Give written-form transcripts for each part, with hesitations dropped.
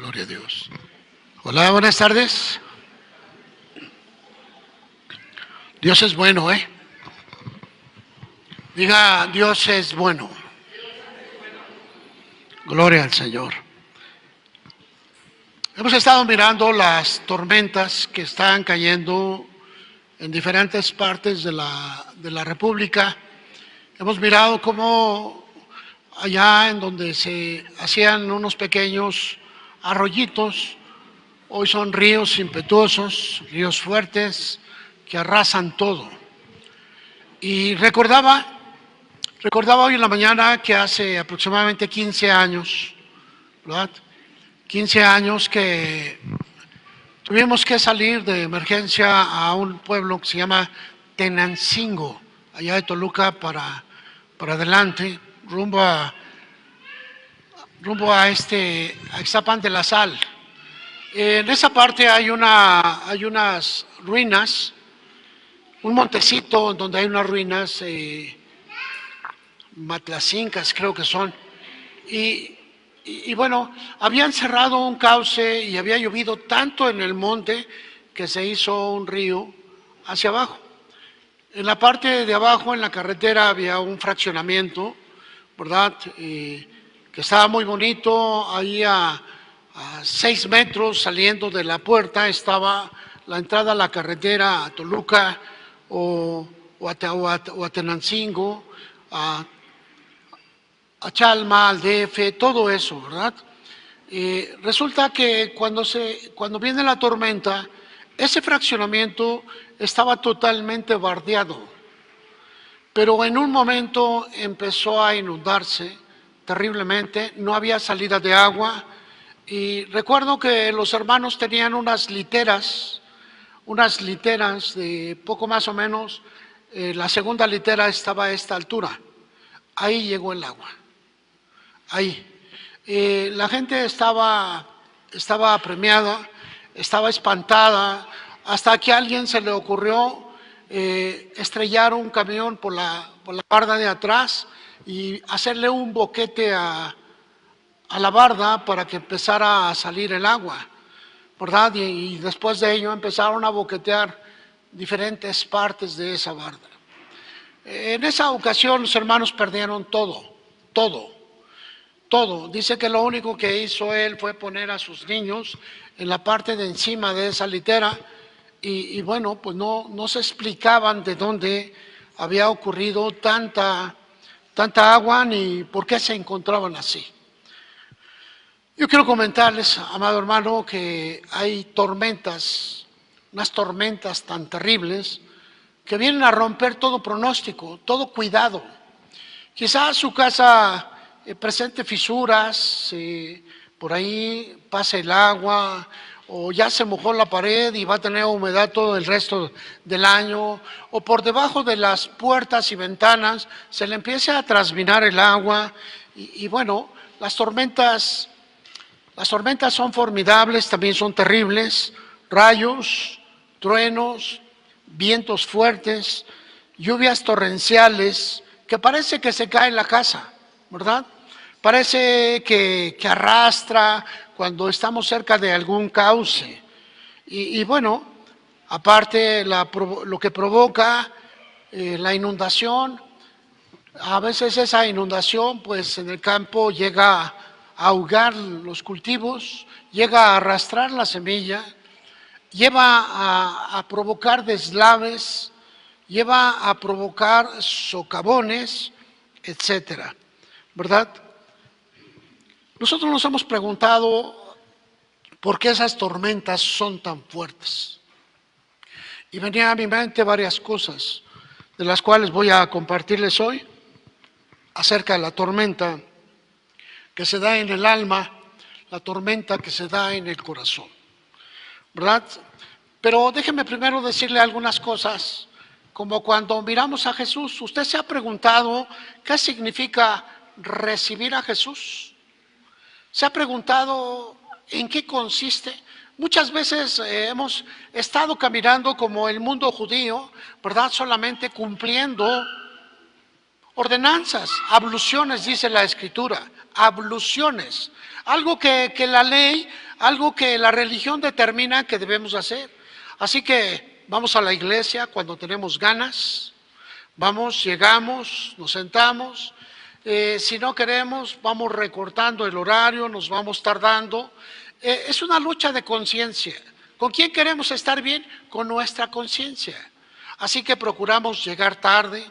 Gloria a Dios. Hola, buenas tardes. Dios es bueno, ¿eh? Diga, Dios es bueno. Gloria al Señor. Hemos estado mirando las tormentas que están cayendo en diferentes partes de la República. Hemos mirado cómo allá en donde se hacían unos pequeños arroyitos, hoy son ríos impetuosos, ríos fuertes que arrasan todo. Y recordaba hoy en la mañana que hace aproximadamente 15 años, ¿verdad? 15 años que tuvimos que salir de emergencia a un pueblo que se llama Tenancingo, allá de Toluca para adelante, rumbo a Ixtapan de la Sal. En esa parte hay unas ruinas, un montecito donde hay unas ruinas, matlacincas creo que son, y bueno, habían cerrado un cauce y había llovido tanto en el monte que se hizo un río hacia abajo. En la parte de abajo, en la carretera, había un fraccionamiento, ¿verdad? Que estaba muy bonito. Ahí a 6 metros saliendo de la puerta estaba la entrada a la carretera a Toluca o a Tenancingo, a Chalma, al DF, todo eso, ¿verdad? Resulta que cuando viene la tormenta, ese fraccionamiento estaba totalmente bardeado, pero en un momento empezó a inundarse terriblemente, no había salida de agua, y recuerdo que los hermanos tenían unas literas de poco más o menos, la segunda litera estaba a esta altura, ahí llegó el agua. Ahí. La gente estaba apremiada, estaba espantada, hasta que a alguien se le ocurrió estrellar un camión por la barda de atrás y hacerle un boquete a la barda para que empezara a salir el agua, ¿verdad? Y después de ello empezaron a boquetear diferentes partes de esa barda. En esa ocasión los hermanos perdieron todo. Dice que lo único que hizo él fue poner a sus niños en la parte de encima de esa litera y bueno, pues no se explicaban de dónde había ocurrido tanta agua ni por qué se encontraban así. Yo quiero comentarles, amado hermano, que hay tormentas, unas tormentas tan terribles que vienen a romper todo pronóstico, todo cuidado. Quizás su casa presente fisuras, por ahí pasa el agua o ya se mojó la pared y va a tener humedad todo el resto del año, o por debajo de las puertas y ventanas se le empieza a trasminar el agua y bueno, las tormentas son formidables, también son terribles, rayos, truenos, vientos fuertes, lluvias torrenciales que parece que se cae la casa, ¿verdad? Parece que arrastra cuando estamos cerca de algún cauce. Y bueno, aparte lo que provoca la inundación, a veces esa inundación pues en el campo llega a ahogar los cultivos, llega a arrastrar la semilla, lleva a provocar deslaves, lleva a provocar socavones, etcétera, ¿verdad? Nosotros nos hemos preguntado por qué esas tormentas son tan fuertes. Y venían a mi mente varias cosas, de las cuales voy a compartirles hoy, acerca de la tormenta que se da en el alma, la tormenta que se da en el corazón, ¿verdad? Pero déjeme primero decirle algunas cosas, como cuando miramos a Jesús. ¿Usted se ha preguntado qué significa recibir a Jesús? ¿Se ha preguntado en qué consiste? Muchas veces hemos estado caminando como el mundo judío, ¿verdad? Solamente cumpliendo Ordenanzas, abluciones, dice la Escritura, abluciones. Algo que la ley, algo que la religión determina que debemos hacer. Así que vamos a la iglesia cuando tenemos ganas, vamos, llegamos, nos sentamos. Si no queremos, vamos recortando el horario, nos vamos tardando. Es una lucha de conciencia. ¿Con quién queremos estar bien? Con nuestra conciencia. Así que procuramos llegar tarde,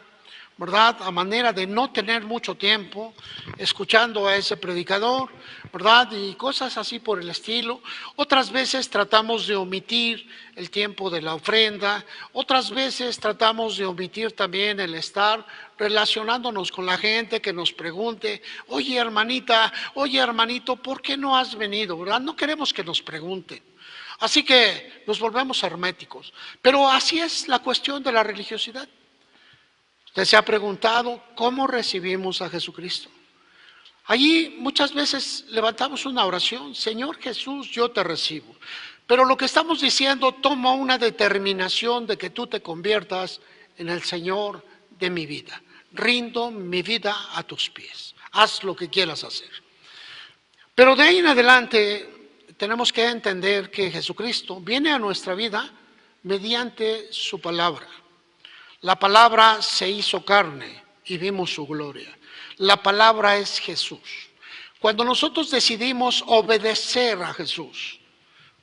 ¿verdad? A manera de no tener mucho tiempo escuchando a ese predicador, ¿verdad? Y cosas así por el estilo. Otras veces tratamos de omitir el tiempo de la ofrenda, otras veces tratamos de omitir también el estar relacionándonos con la gente que nos pregunte, oye hermanita, oye hermanito, ¿por qué no has venido? ¿Verdad? No queremos que nos pregunten. Así que nos volvemos herméticos. Pero así es la cuestión de la religiosidad. Usted se ha preguntado cómo recibimos a Jesucristo. Allí muchas veces levantamos una oración, Señor Jesús, yo te recibo. Pero lo que estamos diciendo toma una determinación de que tú te conviertas en el Señor de mi vida. Rindo mi vida a tus pies. Haz lo que quieras hacer. Pero de ahí en adelante tenemos que entender que Jesucristo viene a nuestra vida mediante su palabra. La palabra se hizo carne y vimos su gloria. La palabra es Jesús. Cuando nosotros decidimos obedecer a Jesús,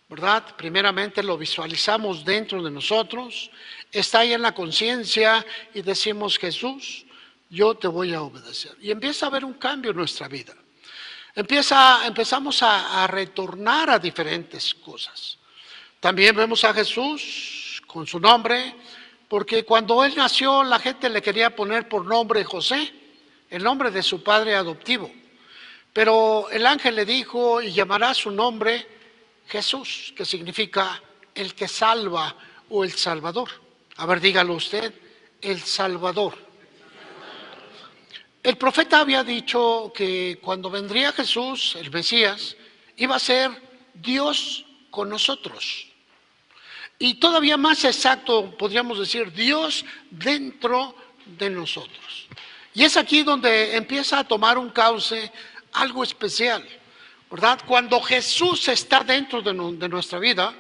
¿verdad? Primeramente lo visualizamos dentro de nosotros, está ahí en la conciencia y decimos, Jesús, yo te voy a obedecer. Y empieza a haber un cambio en nuestra vida. Empezamos a retornar a diferentes cosas. También vemos a Jesús con su nombre, porque cuando él nació la gente le quería poner por nombre José, el nombre de su padre adoptivo. Pero el ángel le dijo, y llamará su nombre Jesús, que significa el que salva o el Salvador. A ver, dígalo usted, el Salvador. El profeta había dicho que cuando vendría Jesús, el Mesías, iba a ser Dios con nosotros. Y todavía más exacto, podríamos decir, Dios dentro de nosotros. Y es aquí donde empieza a tomar un cauce algo especial, ¿verdad? Cuando Jesús está dentro de nuestra vida,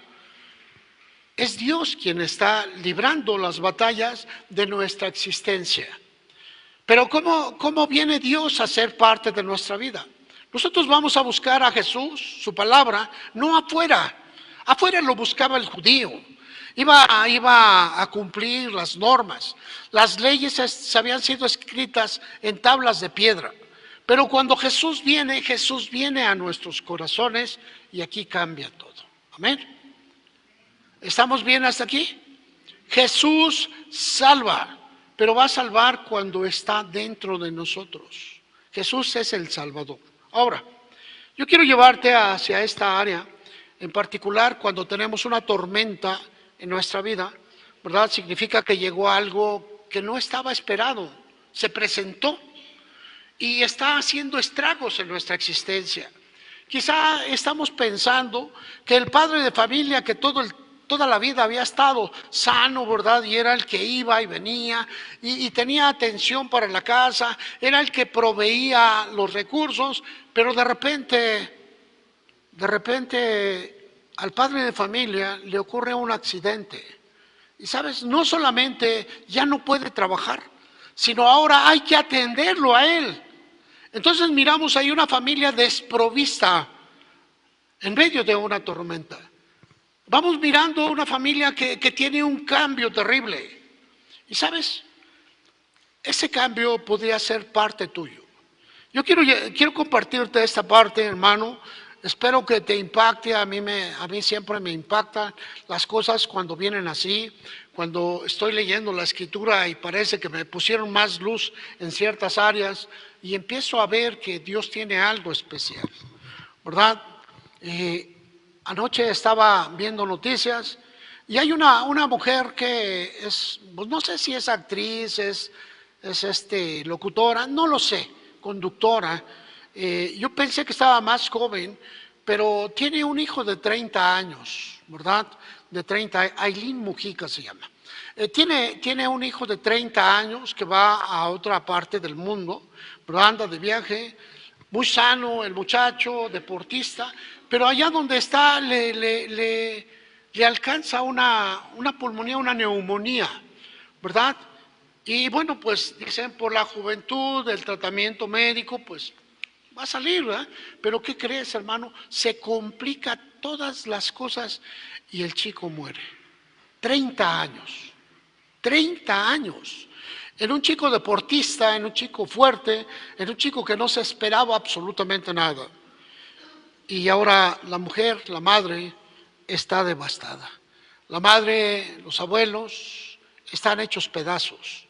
es Dios quien está librando las batallas de nuestra existencia. Pero ¿cómo viene Dios a ser parte de nuestra vida? Nosotros vamos a buscar a Jesús, su palabra, no afuera. Afuera lo buscaba el judío. Iba a cumplir las normas. Las leyes habían sido escritas en tablas de piedra. Pero cuando Jesús viene a nuestros corazones y aquí cambia todo. Amén. ¿Estamos bien hasta aquí? Jesús salva, pero va a salvar cuando está dentro de nosotros. Jesús es el Salvador. Ahora, yo quiero llevarte hacia esta área, en particular cuando tenemos una tormenta en nuestra vida, ¿verdad? Significa que llegó algo que no estaba esperado, se presentó y está haciendo estragos en nuestra existencia. Quizá estamos pensando que el padre de familia que toda la vida había estado sano, ¿verdad? Y era el que iba y venía y tenía atención para la casa, era el que proveía los recursos, pero de repente al padre de familia le ocurre un accidente. Y sabes, no solamente ya no puede trabajar, sino ahora hay que atenderlo a él. Entonces miramos ahí una familia desprovista en medio de una tormenta. Vamos mirando una familia que tiene un cambio terrible. Y sabes, ese cambio podría ser parte tuyo. Yo quiero compartirte esta parte, hermano. Espero que te impacte. A mí siempre me impactan las cosas cuando vienen así, cuando estoy leyendo la Escritura y parece que me pusieron más luz en ciertas áreas y empiezo a ver que Dios tiene algo especial, ¿verdad? Anoche estaba viendo noticias y hay una mujer que es, pues no sé si es actriz, es locutora, no lo sé, conductora. Yo pensé que estaba más joven, pero tiene un hijo de 30 años, ¿verdad? De 30, Ailín Mujica se llama. Tiene un hijo de 30 años que va a otra parte del mundo, pero anda de viaje, muy sano el muchacho, deportista, pero allá donde está le alcanza una pulmonía, una neumonía, ¿verdad? Y bueno, pues dicen por la juventud, el tratamiento médico, pues va a salir, ¿verdad? Pero ¿qué crees, hermano? Se complica todas las cosas y el chico muere. 30 años, 30 años. En un chico deportista, en un chico fuerte, en un chico que no se esperaba absolutamente nada. Y ahora la mujer, la madre, está devastada. La madre, los abuelos, están hechos pedazos.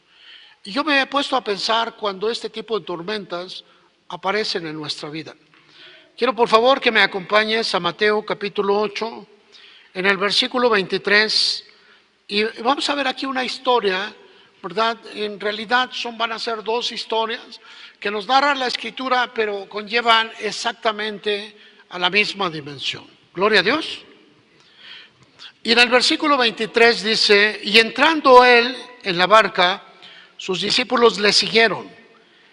Y yo me he puesto a pensar cuando este tipo de tormentas aparecen en nuestra vida. Quiero por favor que me acompañes a Mateo capítulo 8, en el versículo 23, y vamos a ver aquí una historia, ¿verdad? En realidad van a ser dos historias que nos narra la Escritura, pero conllevan exactamente a la misma dimensión. Gloria a Dios. Y en el versículo 23 dice, y entrando él en la barca, sus discípulos le siguieron.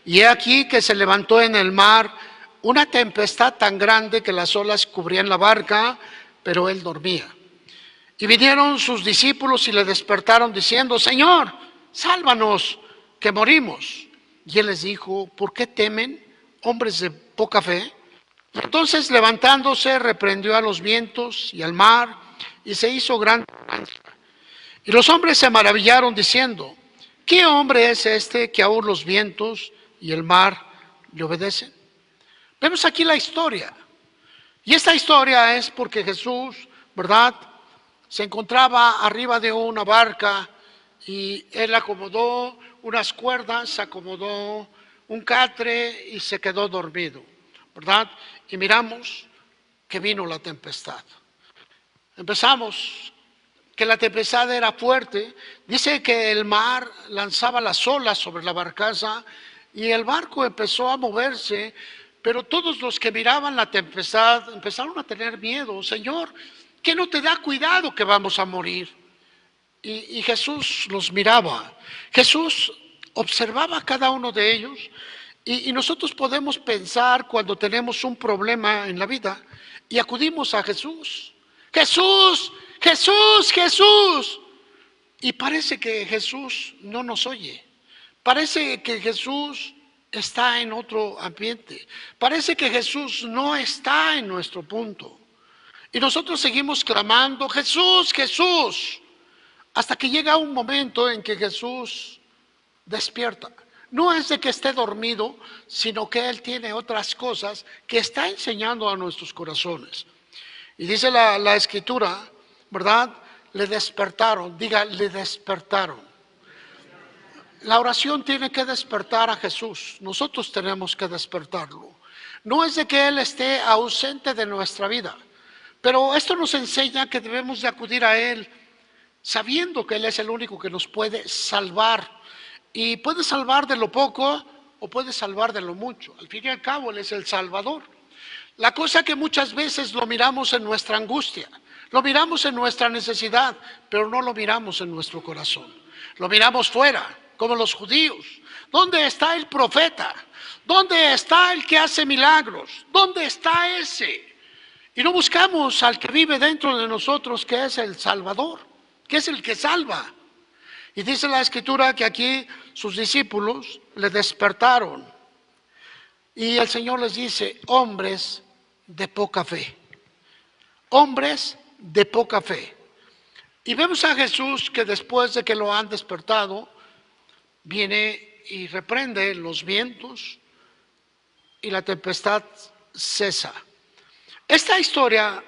Y he aquí que se levantó en el mar una tempestad tan grande que las olas cubrían la barca, pero él dormía. Y vinieron sus discípulos y le despertaron diciendo, Señor, sálvanos, que morimos. Y él les dijo, ¿por qué temen, hombres de poca fe? Y entonces levantándose reprendió a los vientos y al mar, y se hizo gran bonanza. Y los hombres se maravillaron diciendo, ¿qué hombre es este que aún los vientos y el mar le obedecen? Vemos aquí la historia. Y esta historia es porque Jesús, ¿verdad?, se encontraba arriba de una barca y él acomodó unas cuerdas, acomodó un catre y se quedó dormido, ¿verdad? Y miramos que vino la tempestad. Empezamos que la tempestad era fuerte. Dice que el mar lanzaba las olas sobre la barcaza y el barco empezó a moverse, pero todos los que miraban la tempestad empezaron a tener miedo. Señor, ¿qué no te da cuidado que vamos a morir? Y Jesús los miraba. Jesús observaba a cada uno de ellos y nosotros podemos pensar cuando tenemos un problema en la vida y acudimos a Jesús. Jesús, Jesús, Jesús. Y parece que Jesús no nos oye. Parece que Jesús está en otro ambiente. Parece que Jesús no está en nuestro punto. Y nosotros seguimos clamando, Jesús, Jesús, hasta que llega un momento en que Jesús despierta. No es de que esté dormido, sino que Él tiene otras cosas que está enseñando a nuestros corazones. Y dice la Escritura, ¿verdad? Le despertaron, diga, le despertaron. La oración tiene que despertar a Jesús, nosotros tenemos que despertarlo. No es de que Él esté ausente de nuestra vida, pero esto nos enseña que debemos de acudir a Él, sabiendo que Él es el único que nos puede salvar. Y puede salvar de lo poco o puede salvar de lo mucho. Al fin y al cabo, Él es el Salvador. La cosa que muchas veces lo miramos en nuestra angustia, lo miramos en nuestra necesidad, pero no lo miramos en nuestro corazón. Lo miramos fuera, como los judíos. ¿Dónde está el profeta? ¿Dónde está el que hace milagros? ¿Dónde está ese? Y no buscamos al que vive dentro de nosotros, que es el Salvador, que es el que salva. Y dice la Escritura que aquí sus discípulos le despertaron. Y el Señor les dice, hombres de poca fe. Hombres de poca fe. Y vemos a Jesús que después de que lo han despertado, viene y reprende los vientos y la tempestad cesa. Esta historia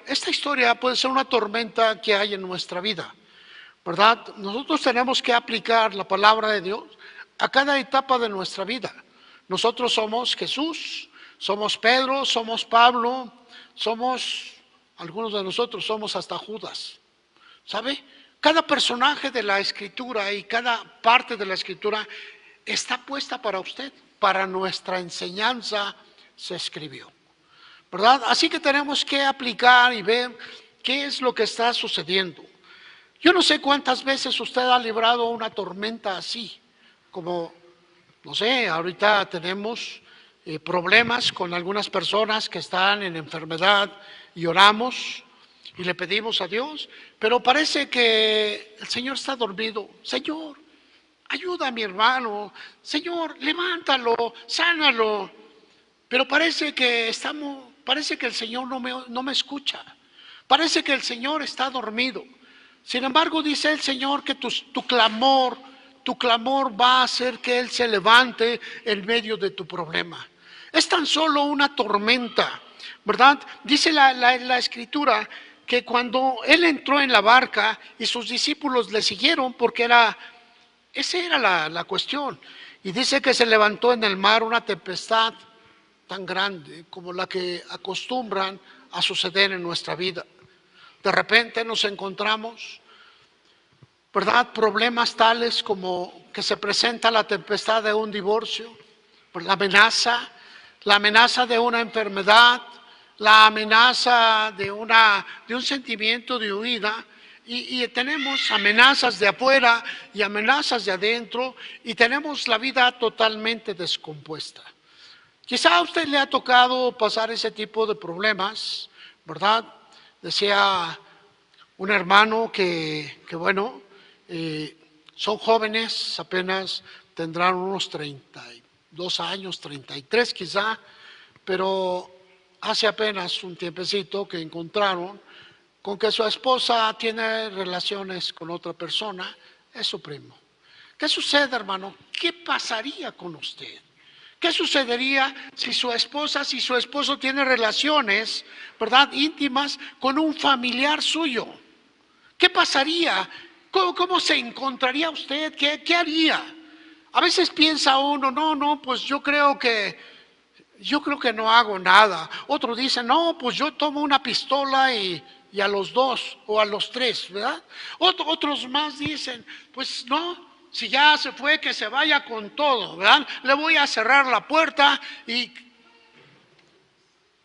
puede ser una tormenta que hay en nuestra vida, ¿verdad? Nosotros tenemos que aplicar la palabra de Dios a cada etapa de nuestra vida. Nosotros somos Jesús, somos Pedro, somos Pablo, algunos de nosotros somos hasta Judas, ¿sabe? Cada personaje de la Escritura y cada parte de la Escritura está puesta para usted, para nuestra enseñanza se escribió, ¿verdad? Así que tenemos que aplicar y ver qué es lo que está sucediendo. Yo no sé cuántas veces usted ha librado una tormenta así, como, no sé, ahorita tenemos problemas con algunas personas que están en enfermedad y oramos y le pedimos a Dios, pero parece que el Señor está dormido. Señor, ayuda a mi hermano, Señor, levántalo, sánalo. Pero parece que el Señor no me escucha. Parece que el Señor está dormido. Sin embargo, dice el Señor que tu clamor va a hacer que Él se levante en medio de tu problema. Es tan solo una tormenta, ¿verdad? Dice la Escritura que cuando Él entró en la barca y sus discípulos le siguieron, porque esa era la cuestión. Y dice que se levantó en el mar una tempestad tan grande como la que acostumbran a suceder en nuestra vida. De repente nos encontramos, ¿verdad?, problemas tales como que se presenta la tempestad de un divorcio, la amenaza de una enfermedad, la amenaza de un sentimiento de huida, y tenemos amenazas de afuera y amenazas de adentro, y tenemos la vida totalmente descompuesta. Quizá a usted le ha tocado pasar ese tipo de problemas, ¿verdad? Decía un hermano que bueno, son jóvenes, apenas tendrán unos 32 años, 33 quizá, pero hace apenas un tiempecito que encontraron con que su esposa tiene relaciones con otra persona, es su primo. ¿Qué sucede, hermano? ¿Qué pasaría con usted? ¿Qué sucedería si su esposo tiene relaciones, ¿verdad?, íntimas con un familiar suyo? ¿Qué pasaría? ¿Cómo se encontraría usted? ¿Qué haría? A veces piensa uno, no, pues yo creo que no hago nada. Otro dice, no, pues yo tomo una pistola y a los 2 o a los 3, ¿verdad? Otros más dicen, pues no, si ya se fue, que se vaya con todo, ¿verdad? Le voy a cerrar la puerta. Y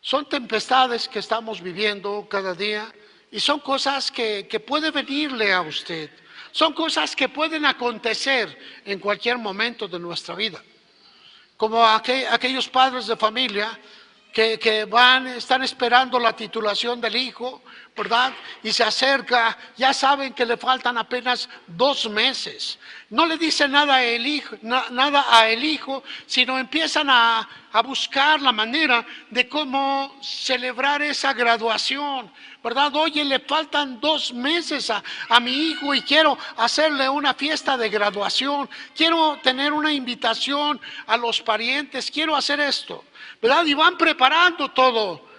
son tempestades que estamos viviendo cada día, y son cosas que puede venirle a usted. Son cosas que pueden acontecer en cualquier momento de nuestra vida. Como aquellos padres de familia que están esperando la titulación del hijo, ¿verdad? Y se acerca, ya saben que le faltan apenas 2 meses. No le dicen nada a el hijo, sino empiezan a buscar la manera de cómo celebrar esa graduación, ¿verdad? Oye, le faltan 2 meses a mi hijo y quiero hacerle una fiesta de graduación, quiero tener una invitación a los parientes, quiero hacer esto, ¿verdad? Y van preparando todo,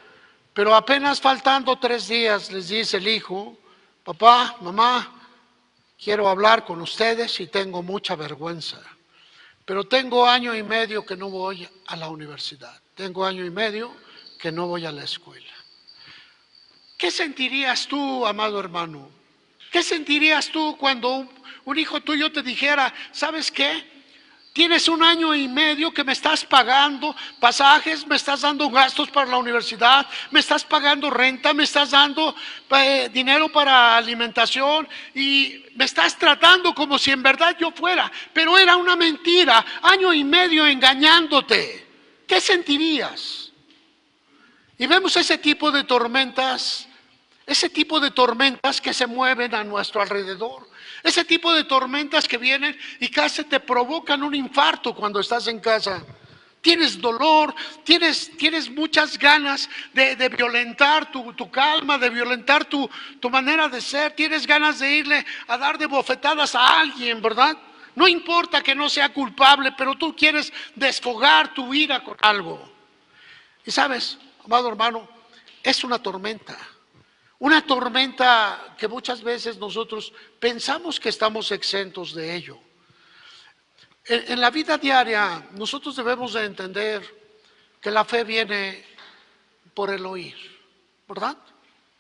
pero apenas faltando 3 días les dice el hijo, papá, mamá, quiero hablar con ustedes y tengo mucha vergüenza, pero tengo 1 año y medio que no voy a la universidad, tengo 1 año y medio que no voy a la escuela. ¿Qué sentirías tú, amado hermano? ¿Qué sentirías tú cuando un hijo tuyo te dijera, ¿sabes qué? Tienes 1 año y medio que me estás pagando pasajes, me estás dando gastos para la universidad, me estás pagando renta, me estás dando dinero para alimentación y me estás tratando como si en verdad yo fuera, pero era una mentira, 1 año y medio engañándote. ¿Qué sentirías? Y vemos ese tipo de tormentas que se mueven a nuestro alrededor. Ese tipo de tormentas que vienen y casi te provocan un infarto cuando estás en casa. Tienes dolor, tienes muchas ganas de violentar tu calma, de violentar tu manera de ser. Tienes ganas de irle a dar de bofetadas a alguien, ¿verdad? No importa que no sea culpable, pero tú quieres desfogar tu ira con algo. Y sabes, amado hermano, es una tormenta. Una tormenta que muchas veces nosotros pensamos que estamos exentos de ello. En la vida diaria nosotros debemos de entender que la fe viene por el oír, ¿verdad?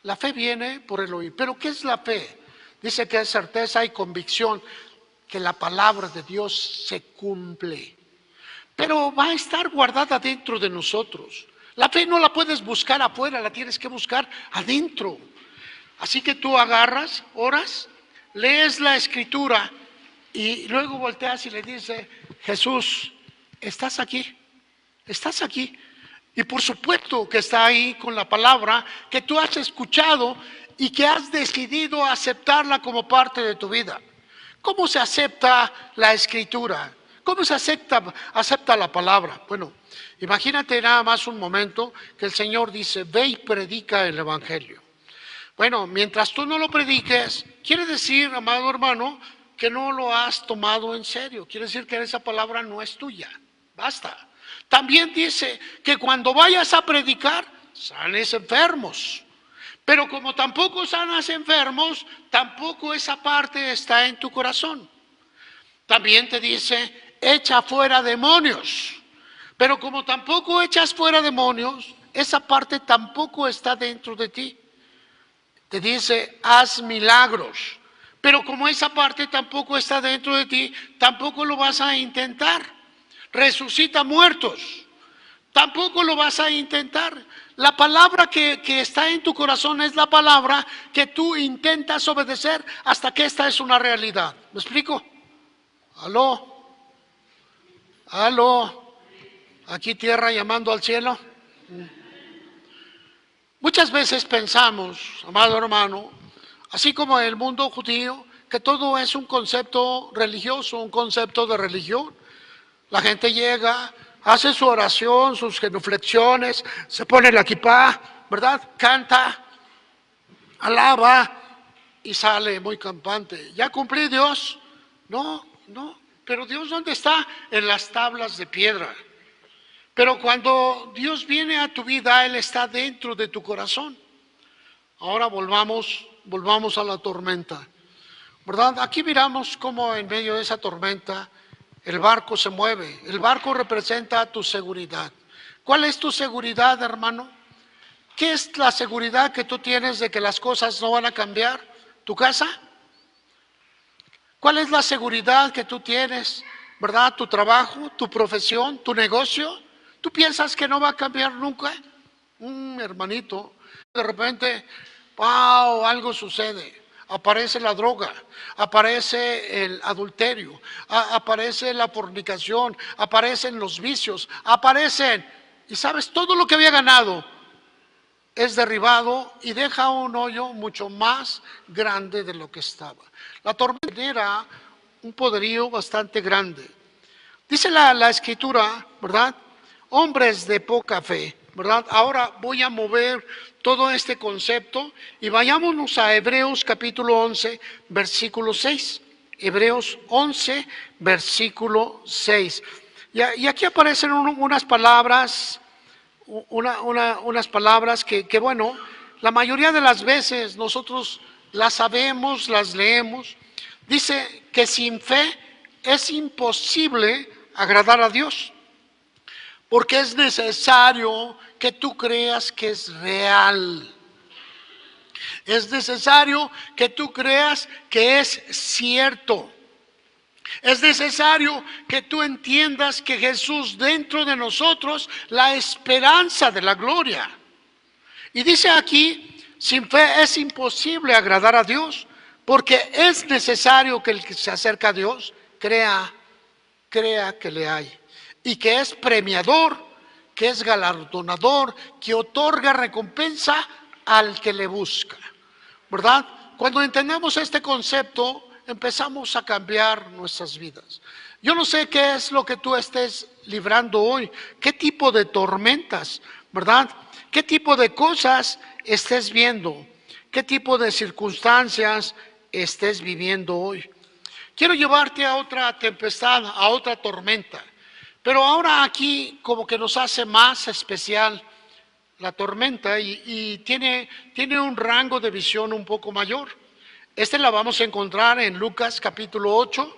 La fe viene por el oír. ¿Pero qué es la fe? Dice que es certeza y convicción que la palabra de Dios se cumple. Pero va a estar guardada dentro de nosotros. La fe no la puedes buscar afuera, la tienes que buscar adentro. Así que tú agarras, oras, lees la escritura y luego volteas y le dices, Jesús, ¿estás aquí? ¿Estás aquí? Y por supuesto que está ahí con la palabra que tú has escuchado y que has decidido aceptarla como parte de tu vida. ¿Cómo se acepta la escritura? ¿Cómo se acepta la palabra? Bueno, imagínate nada más un momento que el Señor dice, ve y predica el evangelio. Bueno, mientras tú no lo prediques, quiere decir, amado hermano, que no lo has tomado en serio. Quiere decir que esa palabra no es tuya. Basta. También dice que cuando vayas a predicar, sanes enfermos. Pero como tampoco sanas enfermos, tampoco esa parte está en tu corazón. También te dice, echa fuera demonios. Pero como tampoco echas fuera demonios, esa parte tampoco está dentro de ti. Te dice, haz milagros. Pero como esa parte tampoco está dentro de ti, tampoco lo vas a intentar. Resucita muertos. Tampoco lo vas a intentar. La palabra que está en tu corazón es la palabra que tú intentas obedecer hasta que esta es una realidad. ¿Me explico? ¿Aló? ¿Aló? ¿Aquí tierra llamando al cielo? Muchas veces pensamos, amado hermano, así como en el mundo judío, que todo es un concepto religioso, un concepto de religión. La gente llega, hace su oración, sus genuflexiones, se pone la kipá, ¿verdad? Canta, alaba y sale muy campante. ¿Ya cumplí, Dios? No, pero Dios, ¿dónde está? En las tablas de piedra. Pero cuando Dios viene a tu vida, Él está dentro de tu corazón. Ahora volvamos a la tormenta, ¿verdad? Aquí miramos cómo en medio de esa tormenta el barco se mueve. El barco representa tu seguridad. ¿Cuál es tu seguridad, hermano? ¿Qué es la seguridad que tú tienes de que las cosas no van a cambiar? ¿Tu casa? ¿Cuál es la seguridad que tú tienes, verdad? ¿Tu trabajo, tu profesión, tu negocio? ¿Tú piensas que no va a cambiar nunca? Hermanito, de repente, wow, algo sucede. Aparece la droga, aparece el adulterio, aparece la fornicación, aparecen los vicios, y sabes, todo lo que había ganado es derribado y deja un hoyo mucho más grande de lo que estaba. La tormenta era un poderío bastante grande. Dice la escritura, ¿verdad? Hombres de poca fe, ¿verdad? Ahora voy a mover todo este concepto y vayámonos a Hebreos capítulo 11, versículo 6. Hebreos 11, versículo 6. Y aquí aparecen unas palabras, unas palabras que, bueno, la mayoría de las veces nosotros las sabemos, las leemos. Dice que sin fe es imposible agradar a Dios. Porque es necesario que tú creas que es real. Es necesario que tú creas que es cierto. Es necesario que tú entiendas que Jesús dentro de nosotros, la esperanza de la gloria. Y dice aquí, sin fe es imposible agradar a Dios, porque es necesario que el que se acerca a Dios crea que le hay. Y que es premiador, que es galardonador, que otorga recompensa al que le busca, ¿verdad? Cuando entendemos este concepto, empezamos a cambiar nuestras vidas. Yo no sé qué es lo que tú estés librando hoy, qué tipo de tormentas, ¿verdad? ¿Qué tipo de cosas estés viendo? ¿Qué tipo de circunstancias estés viviendo hoy? Quiero llevarte a otra tempestad, a otra tormenta. Pero ahora aquí como que nos hace más especial la tormenta y tiene un rango de visión un poco mayor. La vamos a encontrar en Lucas capítulo 8,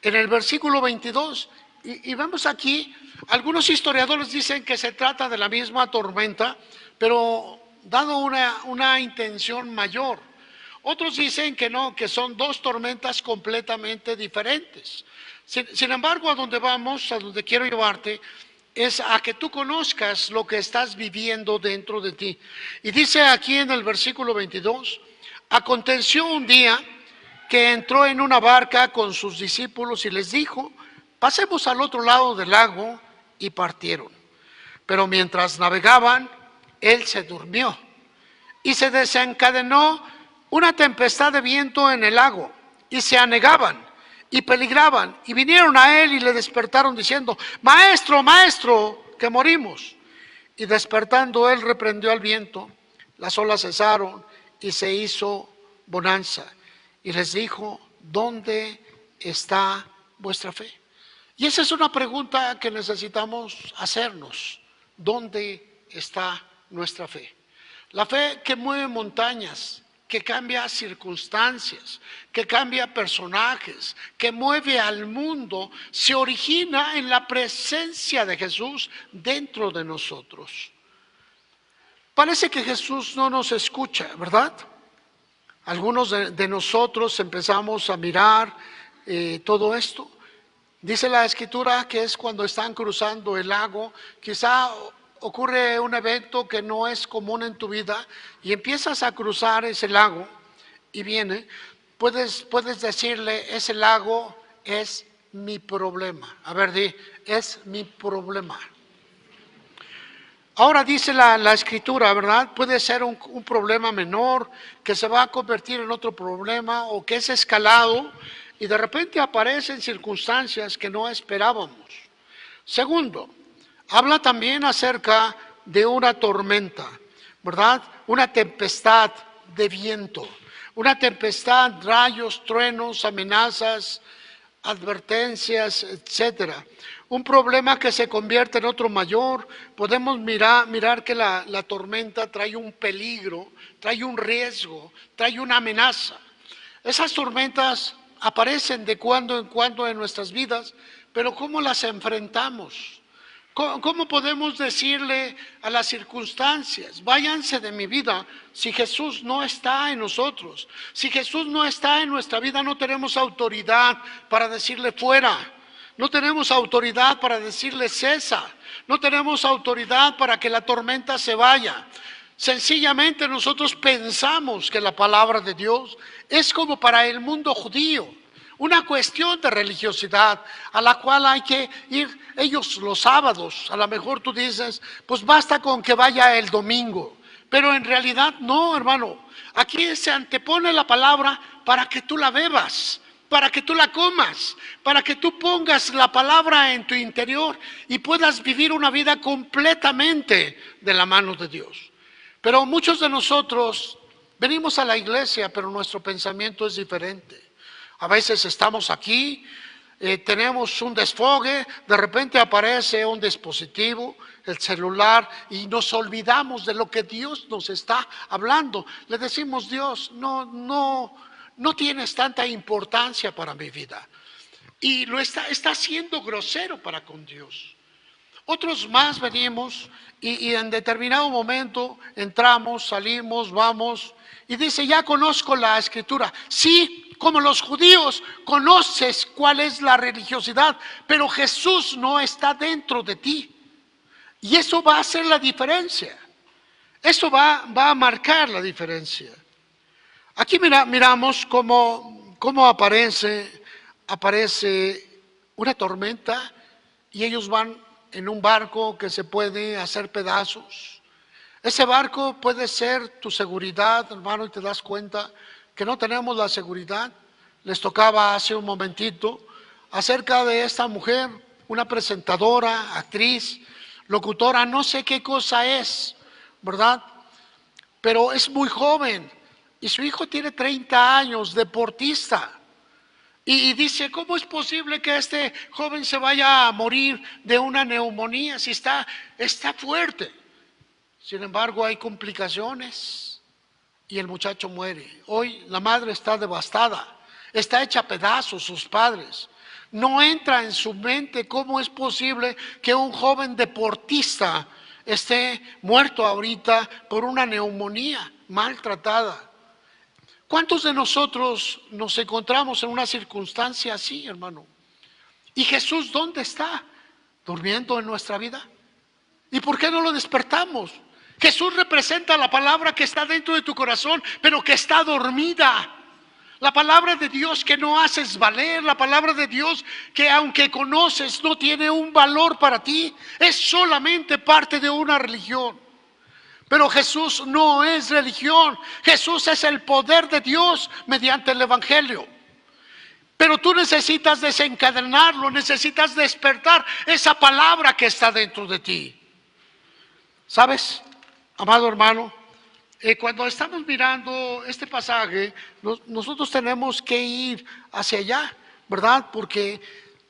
en el versículo 22. Y vemos aquí, algunos historiadores dicen que se trata de la misma tormenta, pero dado una intención mayor. Otros dicen que no, que son dos tormentas completamente diferentes. Sin embargo, a donde vamos, a donde quiero llevarte, es a que tú conozcas lo que estás viviendo dentro de ti. Y dice aquí en el versículo 22, aconteció un día que entró en una barca con sus discípulos y les dijo: pasemos al otro lado del lago, y partieron. Pero mientras navegaban, él se durmió y se desencadenó una tempestad de viento en el lago, y se anegaban y peligraban, y vinieron a él y le despertaron diciendo: maestro, maestro, que morimos. Y despertando él reprendió al viento, las olas cesaron y se hizo bonanza. Y les dijo: ¿dónde está vuestra fe? Y esa es una pregunta que necesitamos hacernos. ¿Dónde está nuestra fe? La fe que mueve montañas, que cambia circunstancias, que cambia personajes, que mueve al mundo, se origina en la presencia de Jesús dentro de nosotros. Parece que Jesús no nos escucha, ¿verdad? Algunos de nosotros empezamos a mirar todo esto. Dice la Escritura que es cuando están cruzando el lago, quizá ocurre un evento que no es común en tu vida y empiezas a cruzar ese lago y puedes decirle: ese lago es mi problema. A ver, di: es mi problema. Ahora dice la Escritura, ¿verdad? Puede ser un problema menor que se va a convertir en otro problema, o que es escalado y de repente aparecen circunstancias que no esperábamos. Segundo, habla también acerca de una tormenta, ¿verdad? Una tempestad de viento, una tempestad, rayos, truenos, amenazas, advertencias, etcétera. Un problema que se convierte en otro mayor. Podemos mirar que la tormenta trae un peligro, trae un riesgo, trae una amenaza. Esas tormentas aparecen de cuando en cuando en nuestras vidas, pero ¿cómo las enfrentamos? ¿Cómo podemos decirle a las circunstancias: váyanse de mi vida, si Jesús no está en nosotros? Si Jesús no está en nuestra vida, no tenemos autoridad para decirle fuera, no tenemos autoridad para decirle cesa, no tenemos autoridad para que la tormenta se vaya. Sencillamente nosotros pensamos que la palabra de Dios es como para el mundo judío, una cuestión de religiosidad a la cual hay que ir ellos los sábados. A lo mejor tú dices: pues basta con que vaya el domingo. Pero en realidad no, hermano. Aquí se antepone la palabra para que tú la bebas, para que tú la comas, para que tú pongas la palabra en tu interior y puedas vivir una vida completamente de la mano de Dios. Pero muchos de nosotros venimos a la iglesia, pero nuestro pensamiento es diferente. A veces estamos aquí, tenemos un desfogue, de repente aparece un dispositivo, el celular, y nos olvidamos de lo que Dios nos está hablando. Le decimos: Dios, no tienes tanta importancia para mi vida. Y lo está siendo grosero para con Dios. Otros más venimos y en determinado momento entramos, salimos, vamos, y dice: ya conozco la Escritura. Sí, como los judíos, conoces cuál es la religiosidad, pero Jesús no está dentro de ti. Y eso va a hacer la diferencia. Eso va a marcar la diferencia. Aquí miramos cómo aparece una tormenta y ellos van en un barco que se puede hacer pedazos. Ese barco puede ser tu seguridad, hermano, y te das cuenta que no tenemos la seguridad. Les tocaba hace un momentito acerca de esta mujer, una presentadora, actriz, locutora, no sé qué cosa es, ¿verdad? Pero es muy joven y su hijo tiene 30 años, deportista. Y dice: ¿cómo es posible que este joven se vaya a morir de una neumonía si está fuerte? Sin embargo, hay complicaciones y el muchacho muere. Hoy la madre está devastada, está hecha a pedazos, sus padres. No entra en su mente cómo es posible que un joven deportista esté muerto ahorita por una neumonía, maltratada. ¿Cuántos de nosotros nos encontramos en una circunstancia así, hermano? ¿Y Jesús dónde está? ¿Durmiendo en nuestra vida? ¿Y por qué no lo despertamos? Jesús representa la palabra que está dentro de tu corazón, pero que está dormida. La palabra de Dios que no haces valer, la palabra de Dios que aunque conoces no tiene un valor para ti, es solamente parte de una religión. Pero Jesús no es religión, Jesús es el poder de Dios mediante el Evangelio. Pero tú necesitas desencadenarlo, necesitas despertar esa palabra que está dentro de ti. ¿Sabes, amado hermano? Cuando estamos mirando este pasaje, nosotros tenemos que ir hacia allá, ¿verdad? Porque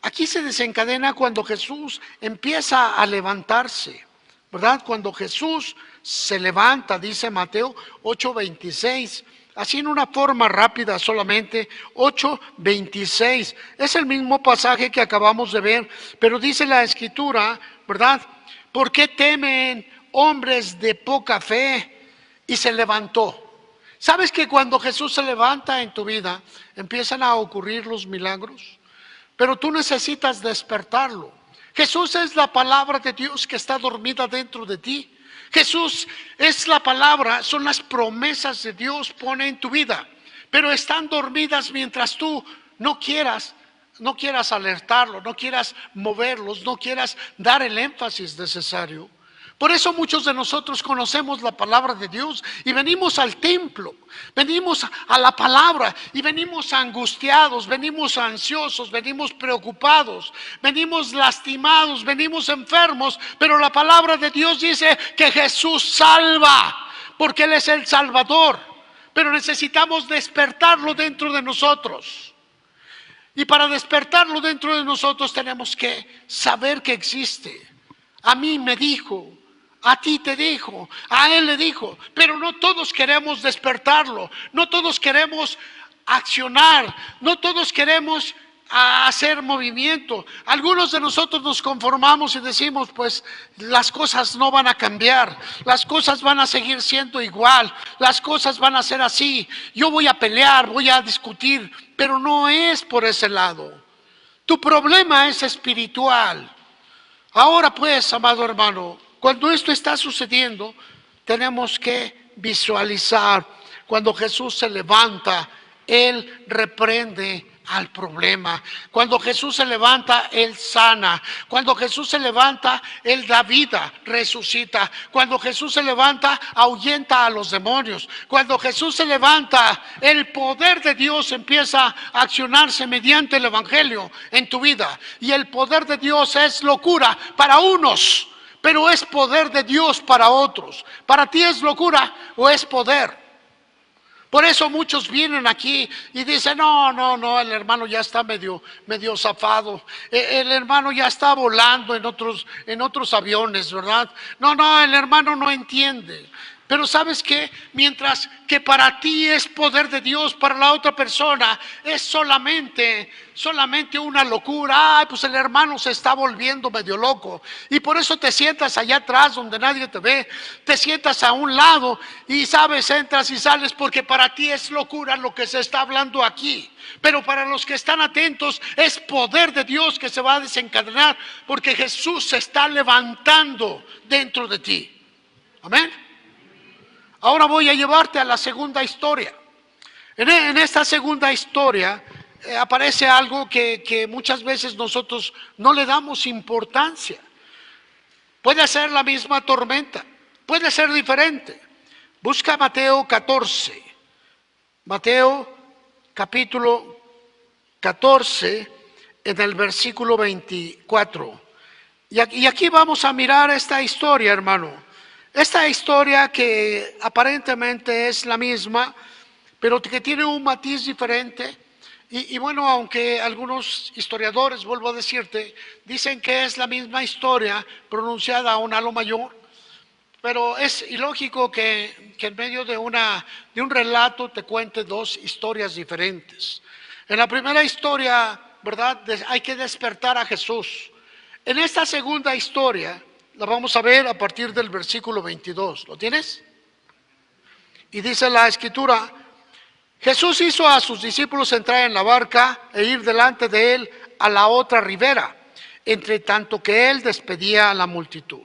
aquí se desencadena cuando Jesús empieza a levantarse, ¿verdad? Cuando Jesús se levanta, dice Mateo 8:26, así en una forma rápida solamente, 8:26. Es el mismo pasaje que acabamos de ver, pero dice la Escritura, ¿verdad? ¿Por qué temen hombres de poca fe? Y se levantó. ¿Sabes que cuando Jesús se levanta en tu vida, empiezan a ocurrir los milagros? Pero tú necesitas despertarlo. Jesús es la palabra de Dios que está dormida dentro de ti. Jesús es la palabra, son las promesas de Dios pone en tu vida, pero están dormidas mientras tú no quieras alertarlo, no quieras moverlos, no quieras dar el énfasis necesario. Por eso muchos de nosotros conocemos la palabra de Dios y venimos al templo, venimos a la palabra y venimos angustiados, venimos ansiosos, venimos preocupados, venimos lastimados, venimos enfermos, pero la palabra de Dios dice que Jesús salva, porque Él es el Salvador, pero necesitamos despertarlo dentro de nosotros. Y para despertarlo dentro de nosotros tenemos que saber que existe. A mí me dijo, a ti te dijo, a él le dijo, pero no todos queremos despertarlo, no todos queremos accionar, no todos queremos hacer movimiento. Algunos de nosotros nos conformamos y decimos, pues las cosas no van a cambiar, las cosas van a seguir siendo igual, las cosas van a ser así, yo voy a pelear, voy a discutir, pero no es por ese lado. Tu problema es espiritual. Ahora pues, amado hermano, cuando esto está sucediendo, tenemos que visualizar. Cuando Jesús se levanta, Él reprende al problema. Cuando Jesús se levanta, Él sana. Cuando Jesús se levanta, Él da vida, resucita. Cuando Jesús se levanta, ahuyenta a los demonios. Cuando Jesús se levanta, el poder de Dios empieza a accionarse mediante el Evangelio en tu vida. Y el poder de Dios es locura para unos, pero es poder de Dios para otros. ¿Para ti es locura o es poder? Por eso muchos vienen aquí y dicen, no, el hermano ya está medio zafado, el hermano ya está volando en otros aviones, ¿verdad? No, el hermano no entiende. Pero ¿sabes qué? Mientras que para ti es poder de Dios, para la otra persona es solamente una locura. Ay, pues el hermano se está volviendo medio loco. Y por eso te sientas allá atrás donde nadie te ve, te sientas a un lado y sabes, entras y sales porque para ti es locura lo que se está hablando aquí. Pero para los que están atentos es poder de Dios que se va a desencadenar porque Jesús se está levantando dentro de ti. Amén. Ahora voy a llevarte a la segunda historia. En esta segunda historia aparece algo que muchas veces nosotros no le damos importancia. Puede ser la misma tormenta, puede ser diferente. Busca Mateo 14, Mateo capítulo 14 en el versículo 24. Y aquí vamos a mirar esta historia, hermano. Esta historia que aparentemente es la misma, pero que tiene un matiz diferente. Y bueno, aunque algunos historiadores, vuelvo a decirte, dicen que es la misma historia pronunciada a un halo mayor, pero es ilógico que en medio de un relato te cuente dos historias diferentes. En la primera historia, ¿verdad? Hay que despertar a Jesús. En esta segunda historia la vamos a ver a partir del versículo 22. ¿Lo tienes? Y dice la Escritura: Jesús hizo a sus discípulos entrar en la barca e ir delante de él a la otra ribera, entre tanto que él despedía a la multitud.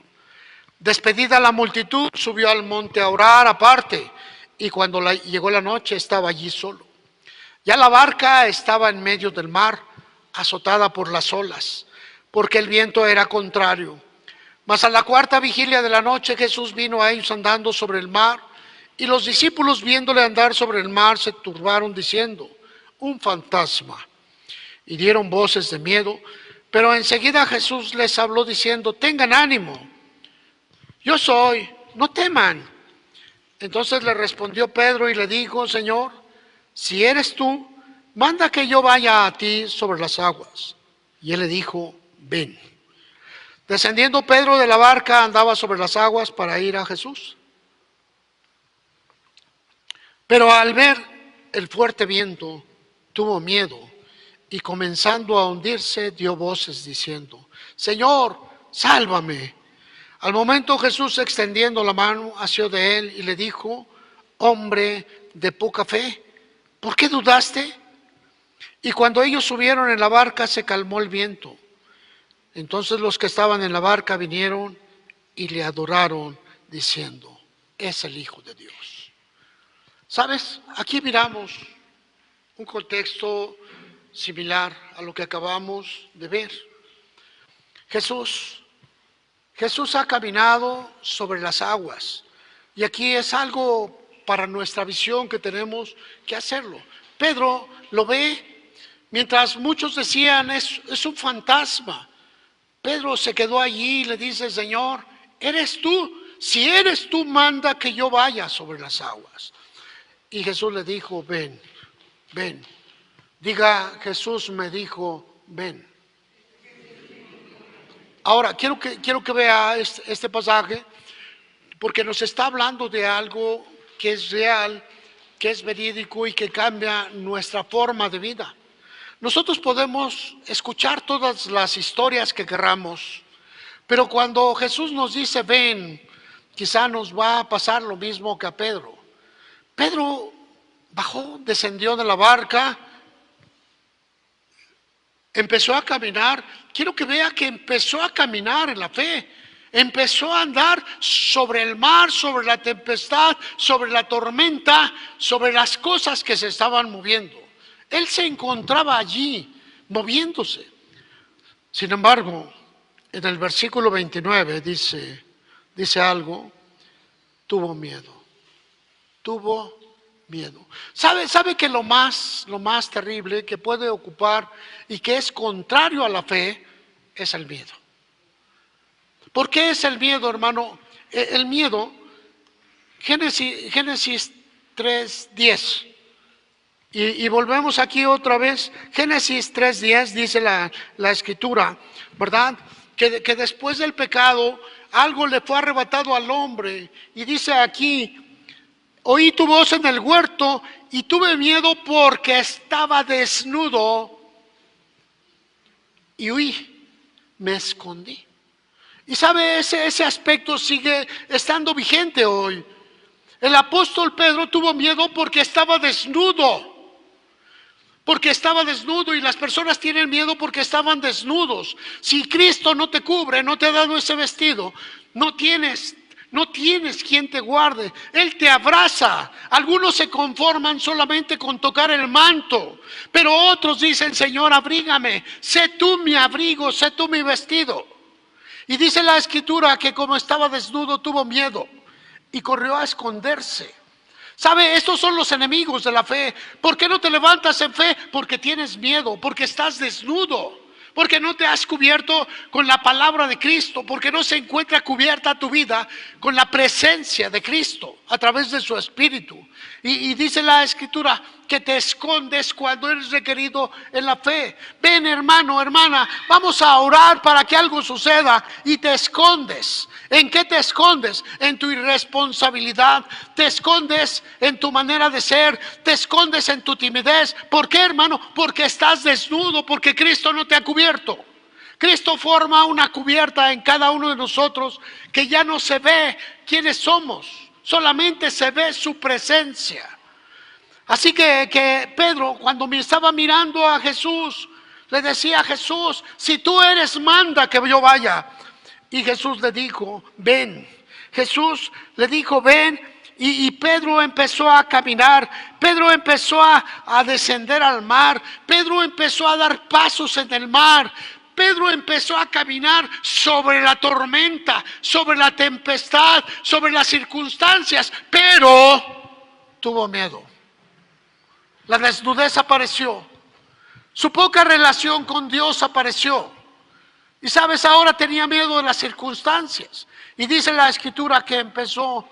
Despedida la multitud, subió al monte a orar aparte, y cuando llegó la noche estaba allí solo. Ya la barca estaba en medio del mar, azotada por las olas, porque el viento era contrario. Mas a la cuarta vigilia de la noche Jesús vino a ellos andando sobre el mar, y los discípulos viéndole andar sobre el mar se turbaron diciendo: un fantasma. Y dieron voces de miedo, pero enseguida Jesús les habló diciendo: tengan ánimo, yo soy, no teman. Entonces le respondió Pedro y le dijo: Señor, si eres tú, manda que yo vaya a ti sobre las aguas. Y él le dijo: ven. Descendiendo Pedro de la barca, andaba sobre las aguas para ir a Jesús. Pero al ver el fuerte viento, tuvo miedo, y comenzando a hundirse, dio voces diciendo: Señor, sálvame. Al momento Jesús, extendiendo la mano, asió de él y le dijo: hombre de poca fe, ¿por qué dudaste? Y cuando ellos subieron en la barca, se calmó el viento. Entonces los que estaban en la barca vinieron y le adoraron, diciendo: es el Hijo de Dios. ¿Sabes? Aquí miramos un contexto similar a lo que acabamos de ver. Jesús ha caminado sobre las aguas, y aquí es algo para nuestra visión que tenemos que hacerlo. Pedro lo ve, mientras muchos decían es un fantasma. Pedro se quedó allí y le dice: Señor, ¿eres tú? Si eres tú, manda que yo vaya sobre las aguas. Y Jesús le dijo: ven, ven. Diga: Jesús me dijo, ven. Ahora, quiero que vea este pasaje, porque nos está hablando de algo que es real, que es verídico y que cambia nuestra forma de vida. Nosotros podemos escuchar todas las historias que queramos, pero cuando Jesús nos dice ven, quizá nos va a pasar lo mismo que a Pedro. Pedro bajó, descendió de la barca, empezó a caminar. Quiero que vea que empezó a caminar en la fe. Empezó a andar sobre el mar, sobre la tempestad, sobre la tormenta, sobre las cosas que se estaban moviendo. Él se encontraba allí, moviéndose. Sin embargo, en el versículo 29 dice algo: tuvo miedo. Tuvo miedo. ¿Sabe que lo más terrible que puede ocupar y que es contrario a la fe es el miedo? ¿Por qué es el miedo, hermano? El miedo, Génesis 3:10. Y volvemos aquí otra vez. Génesis 3:10 dice la escritura, ¿verdad? Que después del pecado algo le fue arrebatado al hombre. Y dice aquí: oí tu voz en el huerto y tuve miedo porque estaba desnudo y huí, me escondí. Y sabe, ese aspecto sigue estando vigente hoy. El apóstol Pedro tuvo miedo porque estaba desnudo. Porque estaba desnudo, y las personas tienen miedo porque estaban desnudos. Si Cristo no te cubre, no te ha dado ese vestido, no tienes quien te guarde. Él te abraza. Algunos se conforman solamente con tocar el manto, pero otros dicen: Señor, abrígame, sé tú mi abrigo, sé tú mi vestido. Y dice la escritura que como estaba desnudo tuvo miedo y corrió a esconderse. ¿Sabe? Estos son los enemigos de la fe. ¿Por qué no te levantas en fe? Porque tienes miedo, porque estás desnudo, porque no te has cubierto con la palabra de Cristo, porque no se encuentra cubierta tu vida con la presencia de Cristo a través de su Espíritu. Y dice la escritura que te escondes cuando eres requerido en la fe. Ven, hermano, hermana, vamos a orar para que algo suceda, y te escondes. ¿En qué te escondes? En tu irresponsabilidad, te escondes en tu manera de ser, te escondes en tu timidez. ¿Por qué, hermano? Porque estás desnudo, porque Cristo no te ha cubierto. Cristo forma una cubierta en cada uno de nosotros que ya no se ve quiénes somos, solamente se ve su presencia. Así que Pedro, cuando me estaba mirando a Jesús, le decía a Jesús: si tú eres, manda que yo vaya. Y Jesús le dijo: ven. Jesús le dijo: ven. Y Pedro empezó a caminar, Pedro empezó a descender al mar, Pedro empezó a dar pasos en el mar, Pedro empezó a caminar sobre la tormenta, sobre la tempestad, sobre las circunstancias, pero tuvo miedo. La desnudez apareció, su poca relación con Dios apareció. Y sabes, ahora tenía miedo de las circunstancias. Y dice la Escritura que empezó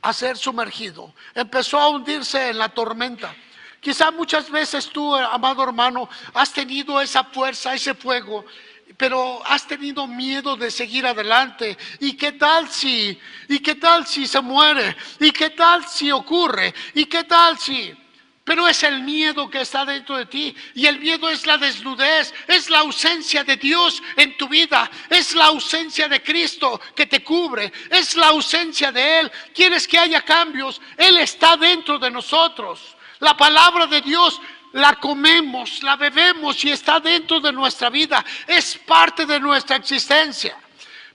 a ser sumergido, empezó a hundirse en la tormenta. Quizá muchas veces tú, amado hermano, has tenido esa fuerza, ese fuego, pero has tenido miedo de seguir adelante. ¿Y qué tal si? ¿Y qué tal si se muere? ¿Y qué tal si ocurre? ¿Y qué tal si? Pero es el miedo que está dentro de ti, y el miedo es la desnudez, es la ausencia de Dios en tu vida, es la ausencia de Cristo que te cubre, es la ausencia de Él. ¿Quieres que haya cambios? Él está dentro de nosotros. La palabra de Dios la comemos, la bebemos y está dentro de nuestra vida, es parte de nuestra existencia.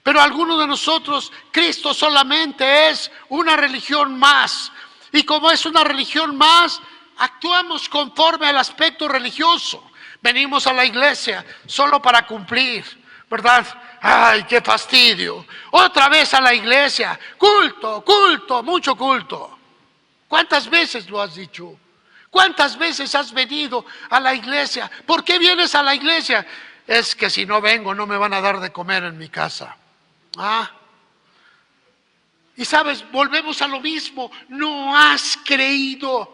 Pero algunos de nosotros, Cristo solamente es una religión más, y como es una religión más, actuamos conforme al aspecto religioso. Venimos a la iglesia solo para cumplir, ¿verdad? ¡Ay, qué fastidio! Otra vez a la iglesia, culto, culto, mucho culto. ¿Cuántas veces lo has dicho? ¿Cuántas veces has venido a la iglesia? ¿Por qué vienes a la iglesia? Es que si no vengo no me van a dar de comer en mi casa. Y sabes, volvemos a lo mismo. No has creído.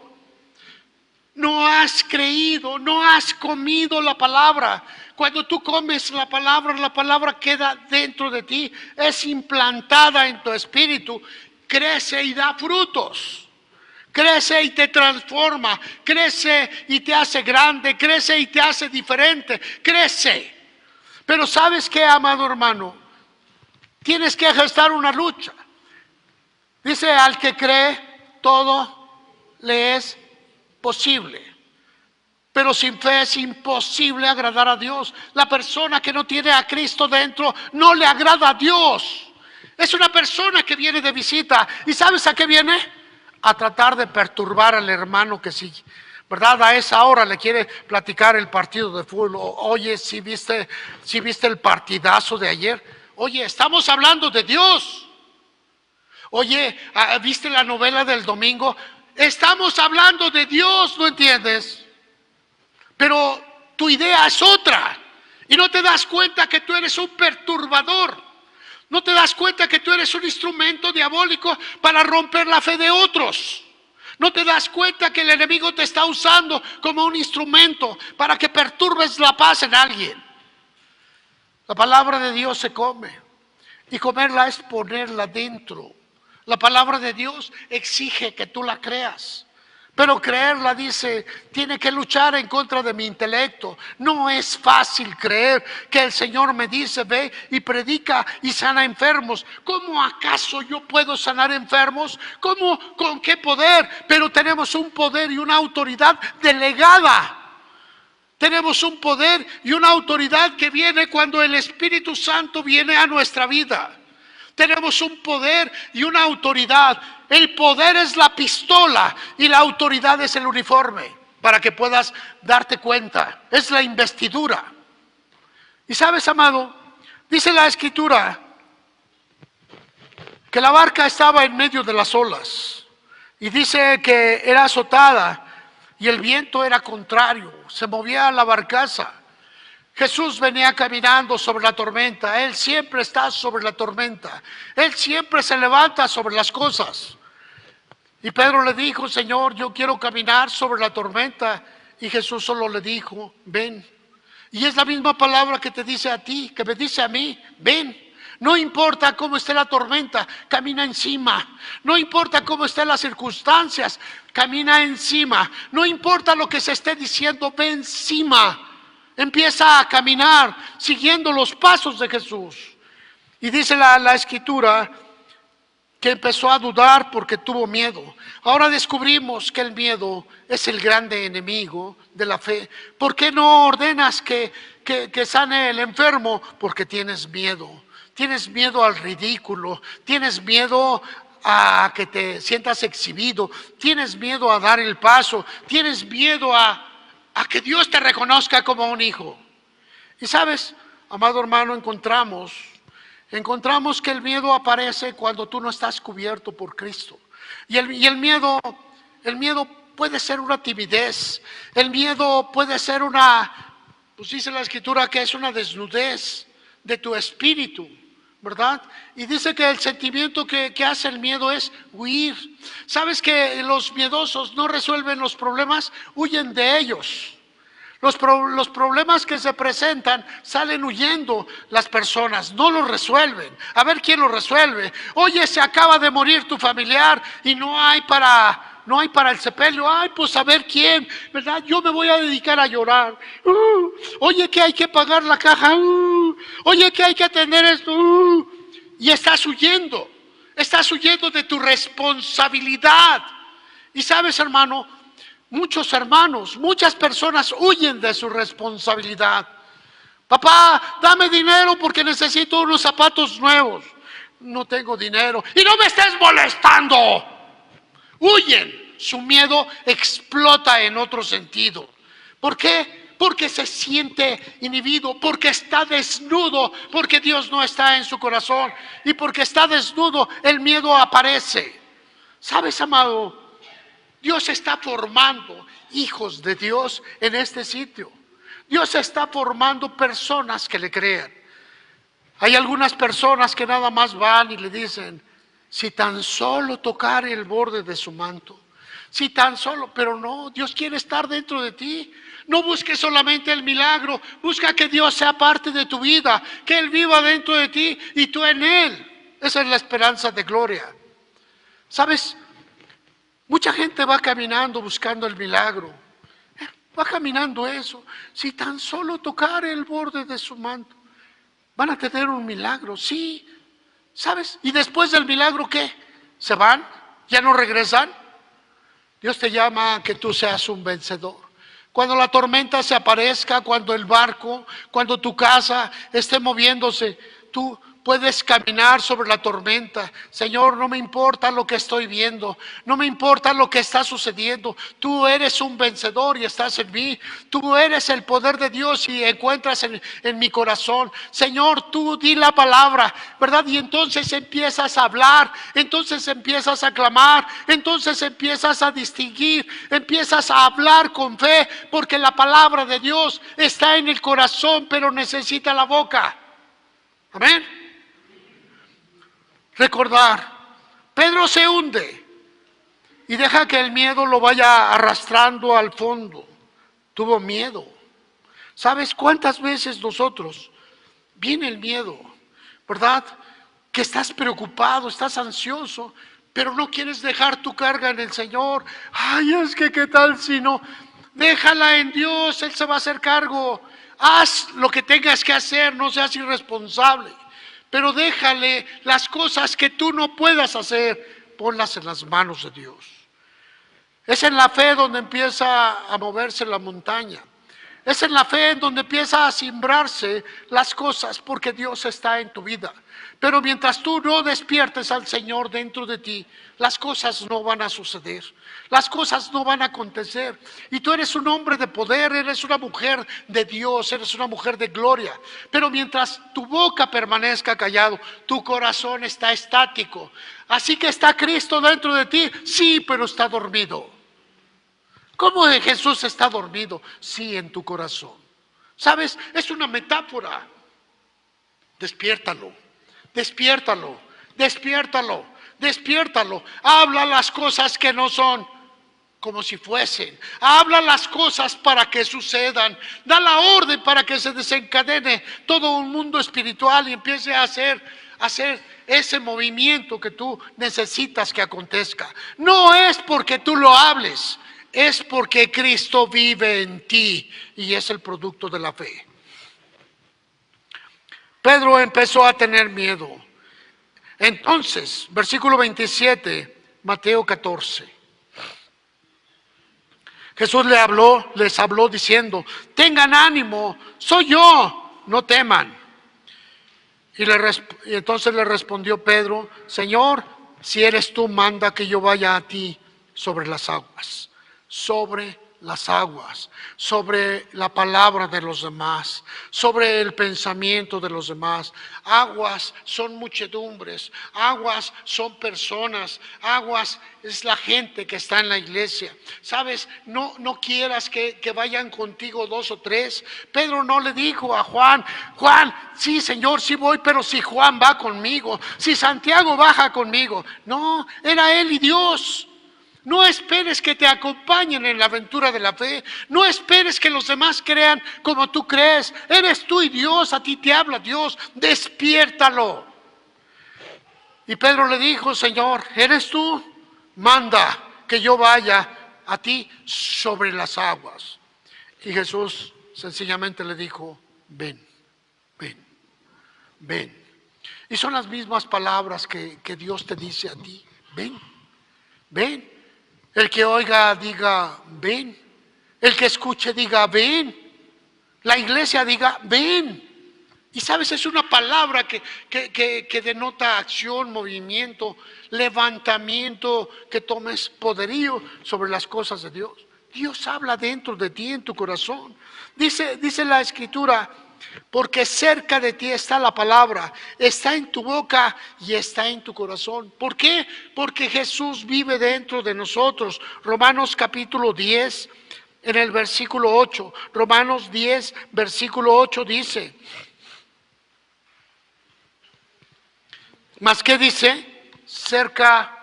No has creído, no has comido la palabra. Cuando tú comes la palabra queda dentro de ti, es implantada en tu espíritu, crece y da frutos. Crece y te transforma, crece y te hace grande, crece y te hace diferente, crece. Pero ¿sabes qué, amado hermano? Tienes que gestar una lucha. Dice, al que cree, todo le es posible, pero sin fe es imposible agradar a Dios. La persona que no tiene a Cristo dentro no le agrada a Dios. Es una persona que viene de visita. ¿Y sabes a qué viene? A tratar de perturbar al hermano que sigue, ¿verdad? A esa hora le quiere platicar el partido de fútbol. Oye, si viste el partidazo de ayer. Oye, estamos hablando de Dios. Oye, ¿viste la novela del domingo? Estamos hablando de Dios, ¿no entiendes? Pero tu idea es otra, y no te das cuenta que tú eres un perturbador. No te das cuenta que tú eres un instrumento diabólico para romper la fe de otros. No te das cuenta que el enemigo te está usando como un instrumento para que perturbes la paz en alguien. La palabra de Dios se come, y comerla es ponerla dentro. La palabra de Dios exige que tú la creas, pero creerla, dice, tiene que luchar en contra de mi intelecto. No es fácil creer que el Señor me dice, ve y predica y sana enfermos. ¿Cómo acaso yo puedo sanar enfermos? ¿Cómo? ¿Con qué poder? Pero tenemos un poder y una autoridad delegada. Tenemos un poder y una autoridad que viene cuando el Espíritu Santo viene a nuestra vida. Tenemos un poder y una autoridad. El poder es la pistola y la autoridad es el uniforme, para que puedas darte cuenta. Es la investidura. Y sabes, amado, dice la Escritura que la barca estaba en medio de las olas, y dice que era azotada y el viento era contrario, se movía la barcaza. Jesús venía caminando sobre la tormenta. Él siempre está sobre la tormenta. Él siempre se levanta sobre las cosas. Y Pedro le dijo, Señor, yo quiero caminar sobre la tormenta. Y Jesús solo le dijo, ven. Y es la misma palabra que te dice a ti, que me dice a mí, ven. No importa cómo esté la tormenta, camina encima. No importa cómo estén las circunstancias, camina encima. No importa lo que se esté diciendo, ve encima. Empieza a caminar siguiendo los pasos de Jesús. Y dice la Escritura que empezó a dudar porque tuvo miedo. Ahora descubrimos que el miedo es el grande enemigo de la fe. ¿Por qué no ordenas que sane el enfermo? Porque tienes miedo. Tienes miedo al ridículo. Tienes miedo a que te sientas exhibido, tienes miedo a dar el paso, tienes miedo a que Dios te reconozca como un hijo. Y sabes, amado hermano, encontramos que el miedo aparece cuando tú no estás cubierto por Cristo. Y el miedo puede ser una timidez, el miedo puede ser pues dice la Escritura que es una desnudez de tu espíritu, ¿verdad? Y dice que el sentimiento que hace el miedo es huir. ¿Sabes que los miedosos no resuelven los problemas? Huyen de ellos. Los problemas que se presentan salen huyendo las personas, no los resuelven. A ver quién los resuelve. Oye, se acaba de morir tu familiar y no hay para el sepelio. Ay, pues a ver quién, ¿verdad? Yo me voy a dedicar a llorar. Oye, que hay que pagar la caja. Oye, que hay que atender esto. Y estás huyendo de tu responsabilidad. Y sabes, hermano, muchas personas huyen de su responsabilidad. Papá, dame dinero porque necesito unos zapatos nuevos. No tengo dinero. Y no me estés molestando. Huyen. Su miedo explota en otro sentido. ¿Por qué? Porque se siente inhibido, porque está desnudo, porque Dios no está en su corazón. Y porque está desnudo, el miedo aparece. ¿Sabes, amado? Dios está formando hijos de Dios en este sitio. Dios está formando personas que le crean. Hay algunas personas que nada más van y le dicen, si tan solo tocar el borde de su manto, si tan solo, pero no, Dios quiere estar dentro de ti. No busques solamente el milagro, busca que Dios sea parte de tu vida, que Él viva dentro de ti y tú en Él. Esa es la esperanza de gloria. ¿Sabes? Mucha gente va caminando buscando el milagro. Va caminando eso. Si tan solo tocar el borde de su manto, van a tener un milagro, sí. ¿Sabes? Y después del milagro, ¿qué? ¿Se van? ¿Ya no regresan? Dios te llama a que tú seas un vencedor. Cuando la tormenta se aparezca, cuando el barco, cuando tu casa esté moviéndose, tú puedes caminar sobre la tormenta. Señor, no me importa lo que estoy viendo, no me importa lo que está sucediendo. Tú eres un vencedor y estás en mí. Tú eres el poder de Dios y encuentras en mi corazón. Señor, tú di la palabra, ¿verdad? Y entonces empiezas a hablar, entonces empiezas a clamar, entonces empiezas a distinguir, empiezas a hablar con fe, porque la palabra de Dios está en el corazón, pero necesita la boca. Amén. Recordar, Pedro se hunde y deja que el miedo lo vaya arrastrando al fondo. Tuvo miedo. ¿Sabes cuántas veces nosotros viene el miedo, verdad? Que estás preocupado, estás ansioso, pero no quieres dejar tu carga en el Señor. Ay, es que qué tal si no. Déjala en Dios, Él se va a hacer cargo. Haz lo que tengas que hacer, no seas irresponsable. Pero déjale las cosas que tú no puedas hacer, ponlas en las manos de Dios. Es en la fe donde empieza a moverse la montaña. Es en la fe en donde empieza a simbrarse las cosas, porque Dios está en tu vida. Pero mientras tú no despiertes al Señor dentro de ti, las cosas no van a suceder, las cosas no van a acontecer. Y tú eres un hombre de poder, eres una mujer de Dios, eres una mujer de gloria. Pero mientras tu boca permanezca callado, tu corazón está estático. Así que está Cristo dentro de ti, sí, pero está dormido. ¿Cómo Jesús está dormido? Sí, en tu corazón. ¿Sabes? Es una metáfora. Despiértalo, despiértalo, despiértalo, despiértalo. Habla las cosas que no son como si fuesen. Habla las cosas para que sucedan. Da la orden para que se desencadene todo un mundo espiritual y empiece a hacer ese movimiento que tú necesitas que acontezca. No es porque tú lo hables, es porque Cristo vive en ti y es el producto de la fe. Pedro empezó a tener miedo. Entonces, versículo 27, Mateo 14. Jesús les habló diciendo, tengan ánimo, soy yo, no teman. Y entonces le respondió Pedro, Señor, Si eres tú, manda que yo vaya a ti sobre las aguas, sobre las aguas, sobre la palabra de los demás, sobre el pensamiento de los demás. Aguas son muchedumbres, aguas son personas, aguas es la gente que está en la iglesia. ¿Sabes? No quieras que vayan contigo 2 o 3. Pedro no le dijo a Juan, Juan, sí Señor, sí voy, pero si Juan va conmigo, si Santiago baja conmigo. No, era él y Dios. No esperes que te acompañen en la aventura de la fe. No esperes que los demás crean como tú crees. Eres tú y Dios, a ti te habla Dios. Despiértalo. Y Pedro le dijo, Señor, ¿eres tú? Manda que yo vaya a ti sobre las aguas. Y Jesús sencillamente le dijo, ven, ven, ven. Y son las mismas palabras que Dios te dice a ti. Ven, ven. El que oiga diga, ven. El que escuche diga, ven. La iglesia diga, ven. Y sabes, es una palabra que denota acción, movimiento, levantamiento, que tomes poderío sobre las cosas de Dios. Dios habla dentro de ti, en tu corazón. Dice la Escritura, porque cerca de ti está la palabra, está en tu boca y está en tu corazón. ¿Por qué? Porque Jesús vive dentro de nosotros. Romanos capítulo 10, en el versículo 8. Romanos 10, versículo 8 dice. ¿Más qué dice? Cerca.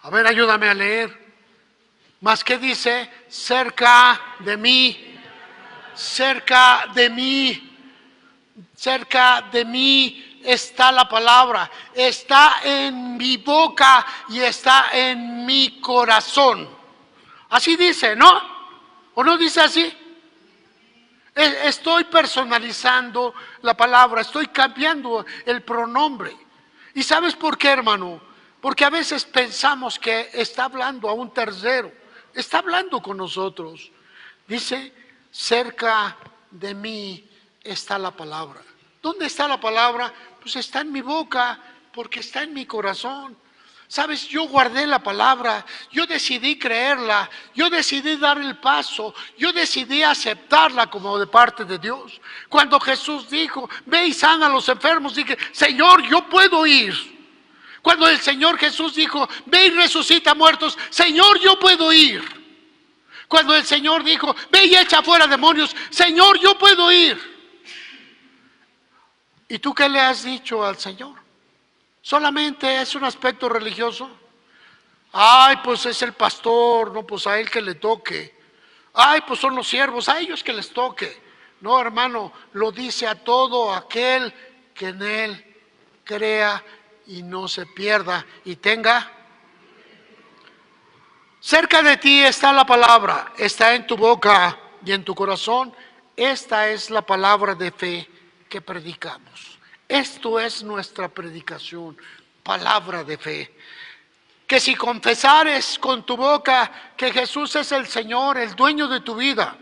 A ver, ayúdame a leer. Más que dice, cerca de mí, cerca de mí, cerca de mí está la palabra, está en mi boca y está en mi corazón. Así dice, ¿no? ¿O no dice así? Estoy personalizando la palabra, estoy cambiando el pronombre. ¿Y sabes por qué, hermano? Porque a veces pensamos que está hablando a un tercero. Está hablando con nosotros. Dice, cerca de mí está la palabra. ¿Dónde está la palabra? Pues está en mi boca, porque está en mi corazón. Sabes, yo guardé la palabra, yo decidí creerla, yo decidí dar el paso, yo decidí aceptarla como de parte de Dios. Cuando Jesús dijo, ve y sana a los enfermos, dije, Señor, yo puedo ir. Cuando el Señor Jesús dijo, ve y resucita muertos, Señor, yo puedo ir. Cuando el Señor dijo, ve y echa fuera demonios, Señor, yo puedo ir. ¿Y tú qué le has dicho al Señor? ¿Solamente es un aspecto religioso? Ay, pues es el pastor, no, pues a él que le toque. Ay, pues son los siervos, a ellos que les toque. No, hermano, lo dice a todo aquel que en él crea y no se pierda y tenga. Cerca de ti está la palabra, está en tu boca y en tu corazón. Esta es la palabra de fe que predicamos. Esto es nuestra predicación, palabra de fe. Que si confesares con tu boca que Jesús es el Señor, el dueño de tu vida,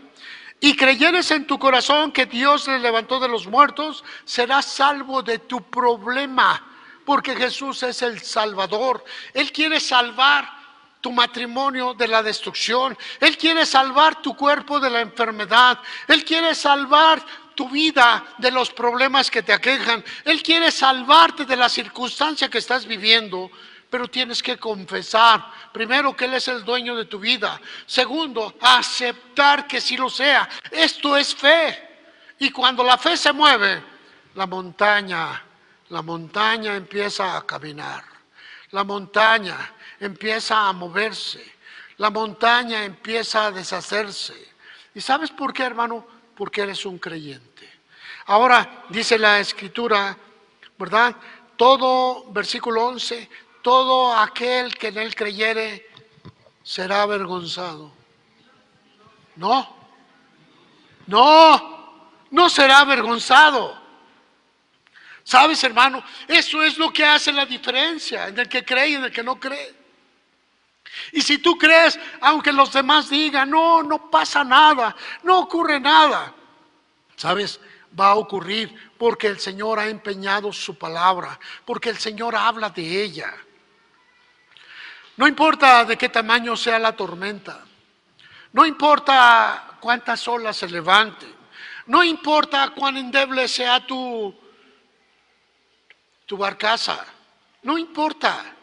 y creyeres en tu corazón que Dios le levantó de los muertos, serás salvo de tu problema. Porque Jesús es el Salvador. Él quiere salvar tu matrimonio de la destrucción. Él quiere salvar tu cuerpo de la enfermedad. Él quiere salvar tu vida de los problemas que te aquejan. Él quiere salvarte de la circunstancia que estás viviendo. Pero tienes que confesar, primero, que Él es el dueño de tu vida. Segundo, aceptar que sí lo sea. Esto es fe. Y cuando la fe se mueve, la montaña empieza a caminar, la montaña empieza a moverse, la montaña empieza a deshacerse. ¿Y sabes por qué, hermano? Porque eres un creyente. Ahora dice la Escritura, ¿verdad? Todo, versículo 11, todo aquel que en él creyere será avergonzado. No será avergonzado. ¿Sabes, hermano? Eso es lo que hace la diferencia en el que cree y en el que no cree. Y si tú crees, aunque los demás digan, no pasa nada, no ocurre nada, ¿sabes? va a ocurrir porque el Señor ha empeñado su palabra, porque el Señor habla de ella. No importa de qué tamaño sea la tormenta, no importa cuántas olas se levanten, no importa cuán endeble sea tu barcaza, no importa,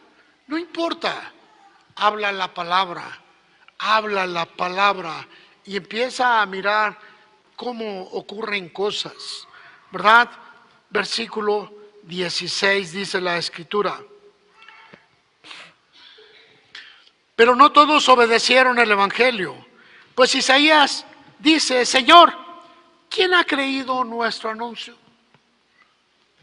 no importa. Habla la palabra y empieza a mirar cómo ocurren cosas, ¿verdad? Versículo 16 dice la Escritura: pero no todos obedecieron el Evangelio, pues Isaías dice: Señor, ¿quién ha creído nuestro anuncio?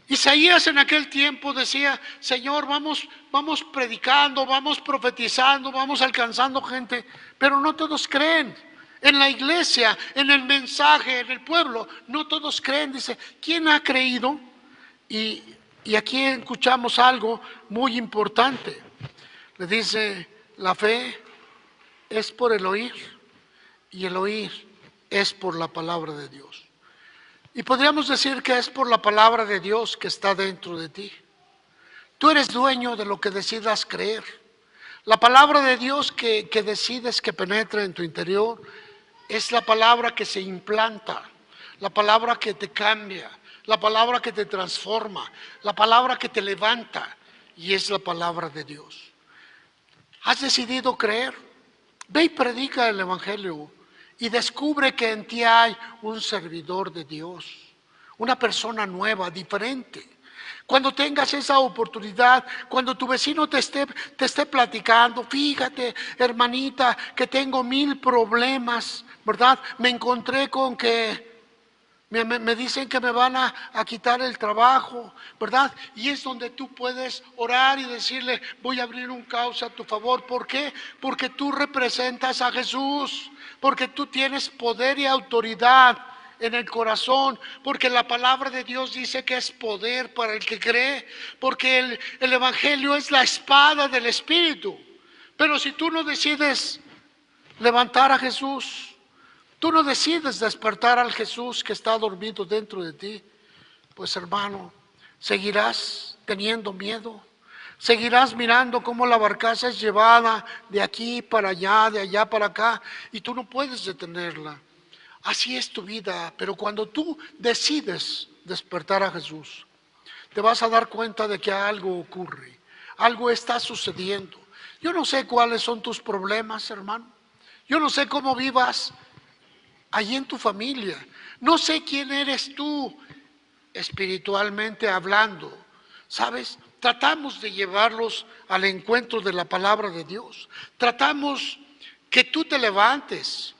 Isaías en aquel tiempo decía: Señor, vamos predicando, vamos profetizando, vamos alcanzando gente, pero no todos creen. En la iglesia, en el mensaje, en el pueblo, no todos creen. Dice: ¿quién ha creído? Y aquí escuchamos algo muy importante. Le dice: la fe es por el oír, y el oír es por la palabra de Dios. Y podríamos decir que es por la palabra de Dios que está dentro de ti. Tú eres dueño de lo que decidas creer. La palabra de Dios que decides que penetre en tu interior es la palabra que se implanta, la palabra que te cambia, la palabra que te transforma, la palabra que te levanta, y es la palabra de Dios. ¿Has decidido creer? Ve y predica el Evangelio y descubre que en ti hay un servidor de Dios, una persona nueva, diferente. Cuando tengas esa oportunidad, cuando tu vecino te esté platicando: fíjate, hermanita, que tengo 1000 problemas, ¿verdad? Me encontré con que me dicen que me van a quitar el trabajo, ¿verdad? Y es donde tú puedes orar y decirle: voy a abrir un cauce a tu favor. ¿Por qué? Porque tú representas a Jesús, porque tú tienes poder y autoridad en el corazón, porque la palabra de Dios dice que es poder para el que cree, porque el Evangelio es la espada del Espíritu. Pero si tú no decides levantar a Jesús, tú no decides despertar al Jesús que está dormido dentro de ti, pues hermano, seguirás teniendo miedo, seguirás mirando cómo la barcaza es llevada de aquí para allá, de allá para acá, y tú no puedes detenerla. Así es tu vida, pero cuando tú decides despertar a Jesús, te vas a dar cuenta de que algo ocurre, algo está sucediendo. Yo no sé cuáles son tus problemas, hermano. Yo no sé cómo vivas allí en tu familia. No sé quién eres tú espiritualmente hablando. ¿Sabes? Tratamos de llevarlos al encuentro de la palabra de Dios. Tratamos que tú te levantes.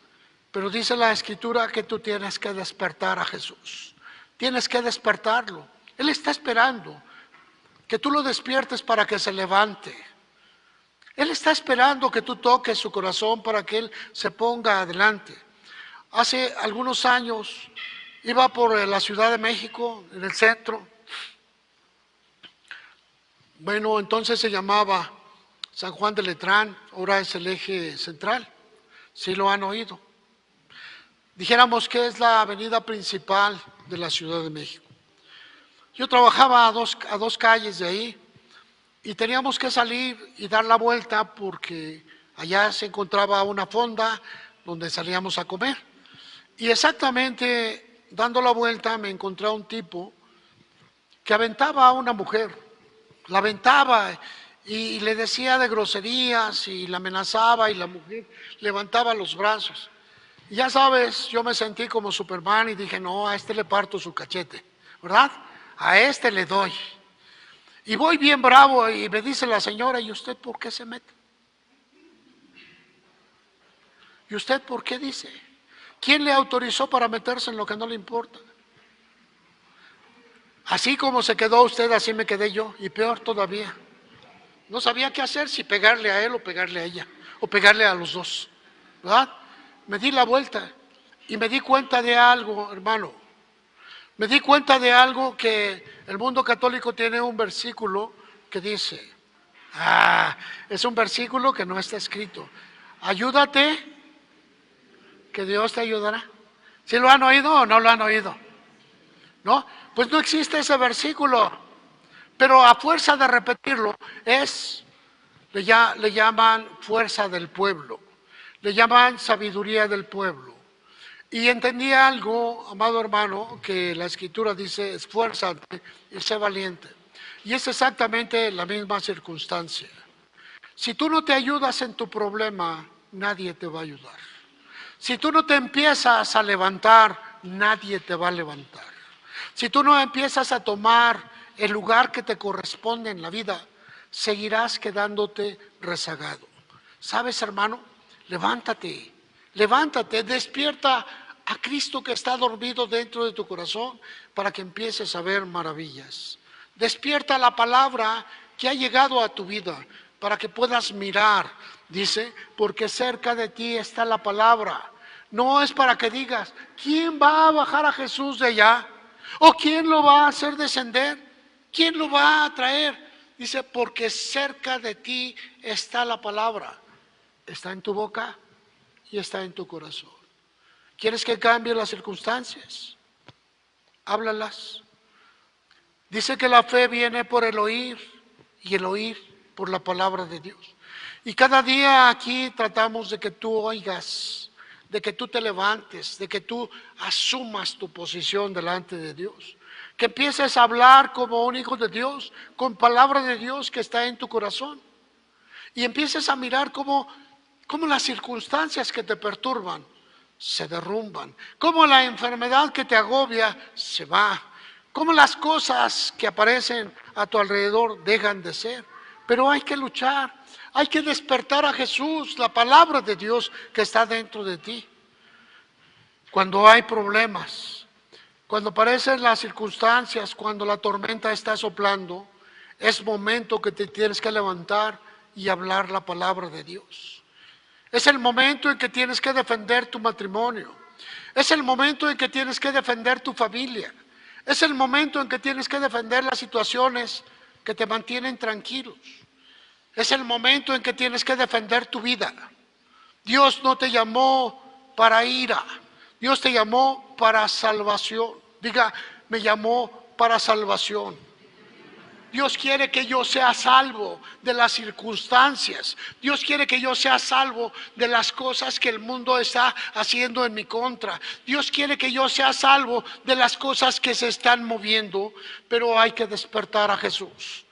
Pero dice la Escritura que tú tienes que despertar a Jesús. Tienes que despertarlo. Él está esperando que tú lo despiertes para que se levante. Él está esperando que tú toques su corazón para que Él se ponga adelante. Hace algunos años iba por la Ciudad de México, en el centro. Bueno, entonces se llamaba San Juan de Letrán, ahora es el eje central. ¿Sí lo han oído? Dijéramos que es la avenida principal de la Ciudad de México. Yo trabajaba a dos calles de ahí y teníamos que salir y dar la vuelta porque allá se encontraba una fonda donde salíamos a comer. Y exactamente dando la vuelta me encontré a un tipo que aventaba a una mujer, la aventaba y le decía de groserías y la amenazaba, y la mujer levantaba los brazos. Y ya sabes, yo me sentí como Superman y dije: no, a este le parto su cachete, ¿verdad? A este le doy. Y voy bien bravo y me dice la señora: ¿y usted por qué se mete? ¿Y usted por qué dice? ¿Quién le autorizó para meterse en lo que no le importa? Así como se quedó usted, así me quedé yo, y peor todavía. No sabía qué hacer, si pegarle a él o pegarle a ella, o pegarle a los dos, ¿verdad? Me di la vuelta y me di cuenta de algo, hermano. Me di cuenta de algo, que el mundo católico tiene un versículo que dice, es un versículo que no está escrito: ayúdate, que Dios te ayudará. ¿Sí lo han oído o no lo han oído? ¿no? Pues no existe ese versículo, pero a fuerza de repetirlo le llaman fuerza del pueblo, le llaman sabiduría del pueblo. Y entendí algo, amado hermano, que la Escritura dice: esfuérzate y sé valiente. Y es exactamente la misma circunstancia. Si tú no te ayudas en tu problema, nadie te va a ayudar. Si tú no te empiezas a levantar, nadie te va a levantar. Si tú no empiezas a tomar el lugar que te corresponde en la vida, seguirás quedándote rezagado. ¿Sabes, hermano? Levántate, levántate, despierta a Cristo que está dormido dentro de tu corazón para que empieces a ver maravillas. Despierta la palabra que ha llegado a tu vida para que puedas mirar. Dice, porque cerca de ti está la palabra. No es para que digas, ¿quién va a bajar a Jesús de allá? ¿O quién lo va a hacer descender? ¿Quién lo va a traer? Dice, porque cerca de ti está la palabra. Está en tu boca y está en tu corazón. ¿Quieres que cambie las circunstancias? Háblalas. Dice que la fe viene por el oír y el oír por la palabra de Dios. Y cada día aquí tratamos de que tú oigas, de que tú te levantes, de que tú asumas tu posición delante de Dios. Que empieces a hablar como un hijo de Dios, con palabra de Dios que está en tu corazón. Y empieces a mirar cómo las circunstancias que te perturban se derrumban, cómo la enfermedad que te agobia se va, cómo las cosas que aparecen a tu alrededor dejan de ser. Pero hay que luchar, hay que despertar a Jesús, la palabra de Dios que está dentro de ti. Cuando hay problemas, cuando aparecen las circunstancias, cuando la tormenta está soplando, es momento que te tienes que levantar y hablar la palabra de Dios. Es el momento en que tienes que defender tu matrimonio. Es el momento en que tienes que defender tu familia. Es el momento en que tienes que defender las situaciones que te mantienen tranquilos. Es el momento en que tienes que defender tu vida. Dios no te llamó para ira. Dios te llamó para salvación. Diga, me llamó para salvación. Dios quiere que yo sea salvo de las circunstancias. Dios quiere que yo sea salvo de las cosas que el mundo está haciendo en mi contra. Dios quiere que yo sea salvo de las cosas que se están moviendo. Pero hay que despertar a Jesús.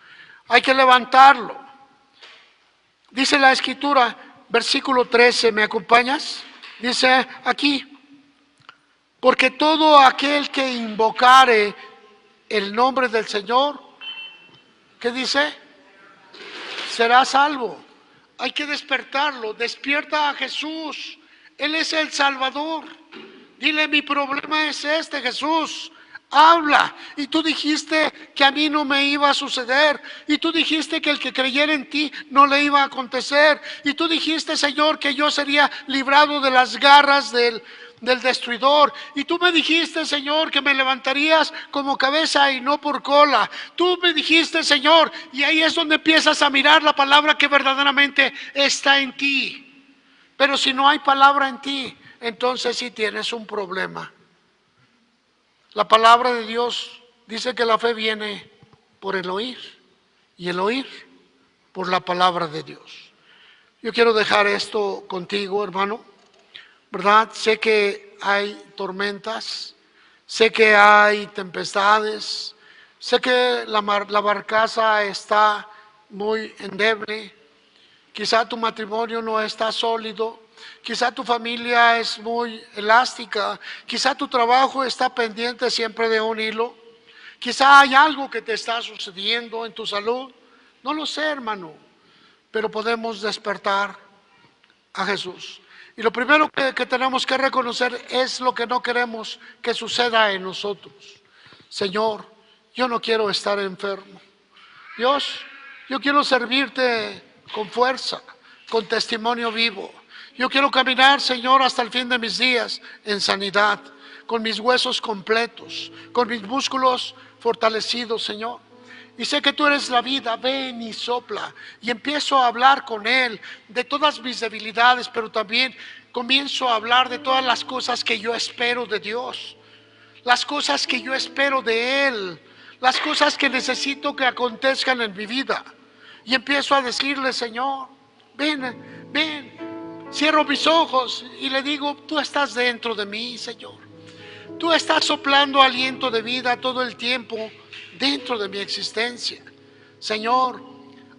Hay que levantarlo. Dice la Escritura, versículo 13, ¿me acompañas? Dice aquí, porque todo aquel que invocare el nombre del Señor, ¿qué dice? Será salvo. Hay que despertarlo. Despierta a Jesús. Él es el Salvador. Dile, mi problema es este, Jesús. Habla. Y tú dijiste que a mí no me iba a suceder. Y tú dijiste que el que creyera en ti no le iba a acontecer. Y tú dijiste, Señor, que yo sería librado de las garras del destruidor. Y tú me dijiste, Señor, que me levantarías como cabeza y no por cola. Tú me dijiste, Señor, y ahí es donde empiezas a mirar la palabra que verdaderamente está en ti. Pero si no hay palabra en ti, entonces sí tienes un problema. La palabra de Dios dice que la fe viene por el oír y el oír por la palabra de Dios. Yo quiero dejar esto contigo, hermano. ¿Verdad? Sé que hay tormentas, sé que hay tempestades, sé que la barcaza está muy endeble, quizá tu matrimonio no está sólido, quizá tu familia es muy elástica, quizá tu trabajo está pendiente siempre de un hilo, quizá hay algo que te está sucediendo en tu salud, no lo sé, hermano, pero podemos despertar a Jesús. Y lo primero que tenemos que reconocer es lo que no queremos que suceda en nosotros. Señor, yo no quiero estar enfermo. Dios, yo quiero servirte con fuerza, con testimonio vivo. Yo quiero caminar, Señor, hasta el fin de mis días en sanidad, con mis huesos completos, con mis músculos fortalecidos, Señor. Y sé que tú eres la vida, ven y sopla. Y empiezo a hablar con Él de todas mis debilidades, pero también comienzo a hablar de todas las cosas que yo espero de Dios. las cosas que yo espero de Él, las cosas que necesito que acontezcan en mi vida. Y empiezo a decirle: Señor, ven, ven. Cierro mis ojos y le digo: tú estás dentro de mí, Señor. Tú estás soplando aliento de vida todo el tiempo dentro de mi existencia. Señor,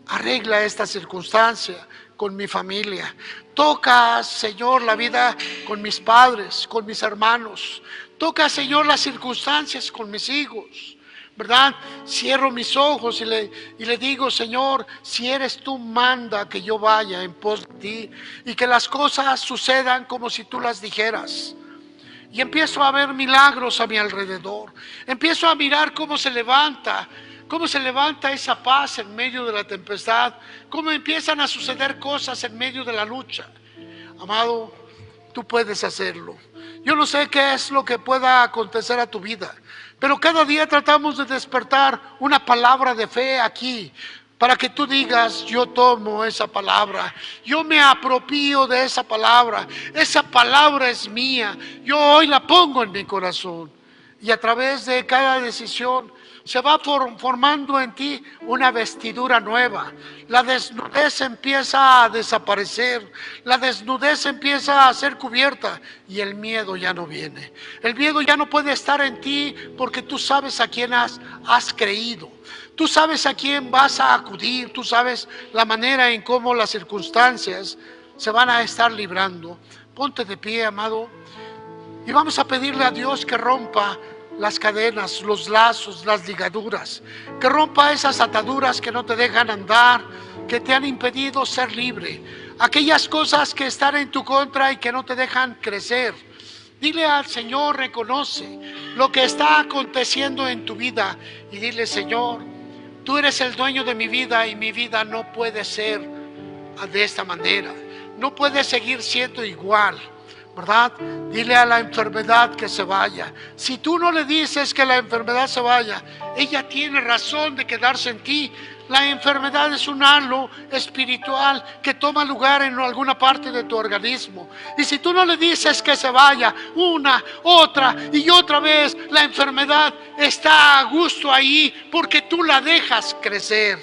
arregla esta circunstancia con mi familia. Toca, Señor, la vida con mis padres, con mis hermanos. Toca, Señor, las circunstancias con mis hijos, ¿verdad? Cierro mis ojos y le digo: Señor, si eres tú, manda que yo vaya en pos de ti y que las cosas sucedan como si tú las dijeras. Y empiezo a ver milagros a mi alrededor. Empiezo a mirar cómo se levanta esa paz en medio de la tempestad, cómo empiezan a suceder cosas en medio de la lucha. Amado, tú puedes hacerlo. Yo no sé qué es lo que pueda acontecer a tu vida, pero cada día tratamos de despertar una palabra de fe aquí, para que tú digas: yo tomo esa palabra, yo me apropio de esa palabra es mía, yo hoy la pongo en mi corazón. Y a través de cada decisión se va formando en ti una vestidura nueva. La desnudez empieza a desaparecer, la desnudez empieza a ser cubierta y el miedo ya no viene. El miedo ya no puede estar en ti, porque tú sabes a quién has creído. Tú sabes a quién vas a acudir, tú sabes la manera en cómo las circunstancias se van a estar librando. Ponte de pie, amado, y vamos a pedirle a Dios que rompa las cadenas, los lazos, las ligaduras, que rompa esas ataduras que no te dejan andar, que te han impedido ser libre, aquellas cosas que están en tu contra y que no te dejan crecer. Dile al Señor, reconoce lo que está aconteciendo en tu vida y dile: Señor, tú eres el dueño de mi vida y mi vida no puede ser de esta manera, no puede seguir siendo igual, ¿verdad? Dile a la enfermedad que se vaya. Si tú no le dices que la enfermedad se vaya, ella tiene razón de quedarse en ti. La enfermedad es un halo espiritual que toma lugar en alguna parte de tu organismo. Y si tú no le dices que se vaya una, otra y otra vez, la enfermedad está a gusto ahí porque tú la dejas crecer.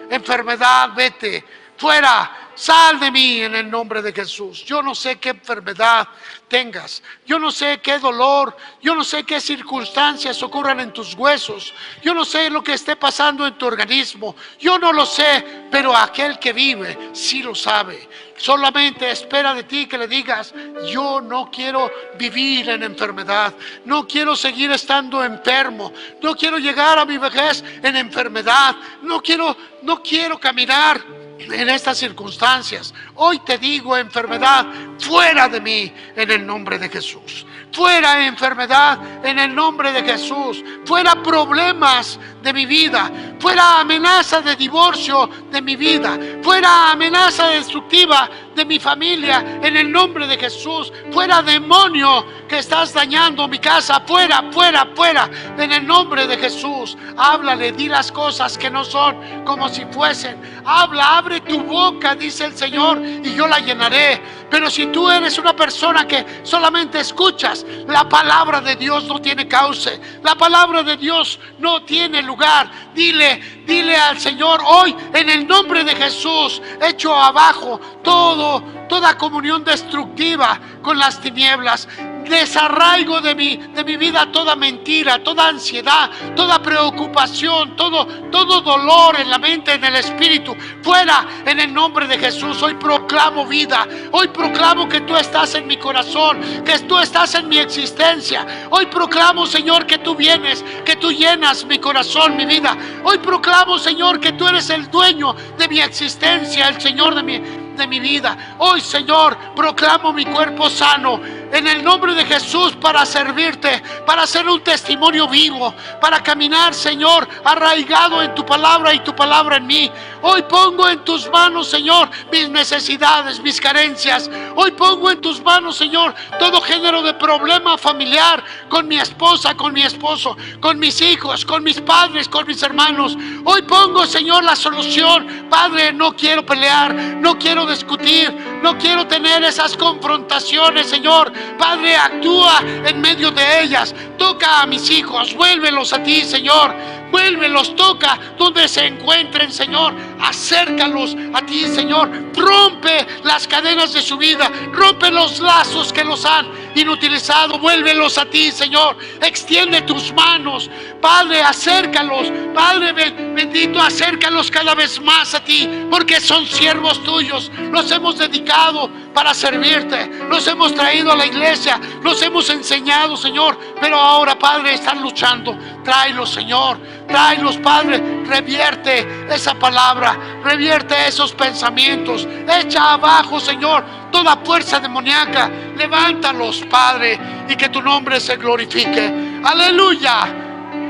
Enfermedad, vete fuera. Sal de mí en el nombre de Jesús. Yo no sé qué enfermedad tengas, yo no sé qué dolor, yo no sé qué circunstancias ocurran en tus huesos, yo no sé lo que esté pasando en tu organismo, yo no lo sé, pero aquel que vive sí lo sabe. Solamente espera de ti que le digas: yo no quiero vivir en enfermedad, no quiero seguir estando enfermo, no quiero llegar a mi vejez en enfermedad, no quiero caminar en estas circunstancias. Hoy te digo: enfermedad, fuera de mí en el nombre de Jesús. Fuera enfermedad en el nombre de Jesús. Fuera problemas de mi vida. Fuera amenaza de divorcio de mi vida. Fuera amenaza destructiva de mi familia en el nombre de Jesús. Fuera demonio que estás dañando mi casa. Fuera, fuera, fuera en el nombre de Jesús. Háblale, di las cosas que no son como si fuesen. Habla, abre tu boca, dice el Señor, y yo la llenaré. Pero si tú eres una persona que solamente escuchas, la palabra de Dios no tiene cauce, la palabra de Dios no tiene lugar. Dile al Señor hoy, en el nombre de Jesús: echo abajo toda comunión destructiva con las tinieblas. Desarraigo de mi vida toda mentira, toda ansiedad, toda preocupación, todo dolor en la mente, en el espíritu. Fuera en el nombre de Jesús. Hoy proclamo vida. Hoy proclamo que tú estás en mi corazón, que tú estás en mi existencia. Hoy proclamo, Señor, que tú vienes, que tú llenas mi corazón, mi vida. Hoy proclamo, Señor, que tú eres el dueño de mi existencia, el Señor de mi vida. Hoy, Señor, proclamo mi cuerpo sano en el nombre de Jesús, para servirte, para ser un testimonio vivo, para caminar, Señor, arraigado en tu palabra y tu palabra en mí. Hoy pongo en tus manos, Señor, mis necesidades, mis carencias. Hoy pongo en tus manos, Señor, todo género de problema familiar, con mi esposa, con mi esposo, con mis hijos, con mis padres, con mis hermanos. Hoy pongo, Señor, la solución. Padre, no quiero pelear, no quiero discutir, No quiero tener esas confrontaciones, Señor. Padre, actúa en medio de ellas. Toca a mis hijos, vuélvelos a ti, Señor. Vuélvelos, toca donde se encuentren, Señor. Acércalos a ti, Señor. Rompe las cadenas de su vida. Rompe los lazos que los han inutilizado. Vuélvelos a ti, Señor. Extiende tus manos. Padre, acércalos. Padre bendito, acércalos cada vez más a ti, porque son siervos tuyos. Los hemos dedicado para servirte. Los hemos traído a la iglesia. Los hemos enseñado, Señor. Pero ahora, Padre, están luchando. Tráelos, Señor. Tráelos, Padre. Revierte esa palabra. Revierte esos pensamientos. Echa abajo, Señor, toda fuerza demoníaca. Levántalos, Padre, y que tu nombre se glorifique. Aleluya.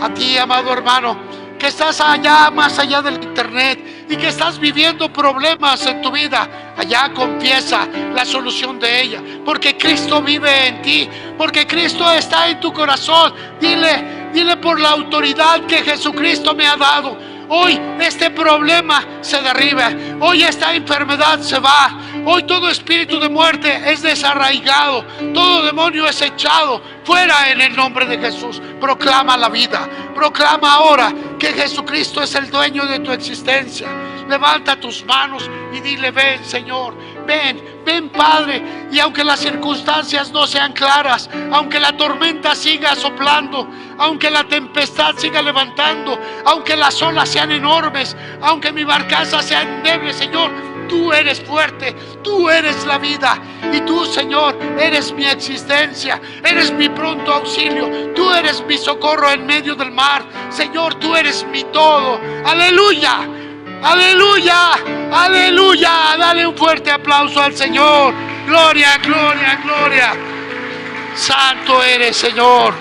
A ti, amado hermano, que estás allá, más allá del internet, y que estás viviendo problemas en tu vida, allá confiesa la solución de ella, porque Cristo vive en ti, porque Cristo está en tu corazón. Dile por la autoridad que Jesucristo me ha dado. Hoy este problema se derriba. Hoy esta enfermedad se va. Hoy todo espíritu de muerte es desarraigado. Todo demonio es echado fuera en el nombre de Jesús. Proclama la vida. Proclama ahora que Jesucristo es el dueño de tu existencia. Levanta tus manos y dile: ven, Señor, ven, Padre. Y aunque las circunstancias no sean claras, aunque la tormenta siga soplando, aunque la tempestad siga levantando, aunque las olas sean enormes, aunque mi barcaza sea endeble, Señor, tú eres fuerte, tú eres la vida, y tú, Señor, eres mi existencia, eres mi pronto auxilio, tú eres mi socorro en medio del mar. Señor, tú eres mi todo. Aleluya, aleluya, aleluya. Dale un fuerte aplauso al Señor. Gloria, gloria, gloria. Santo eres, Señor.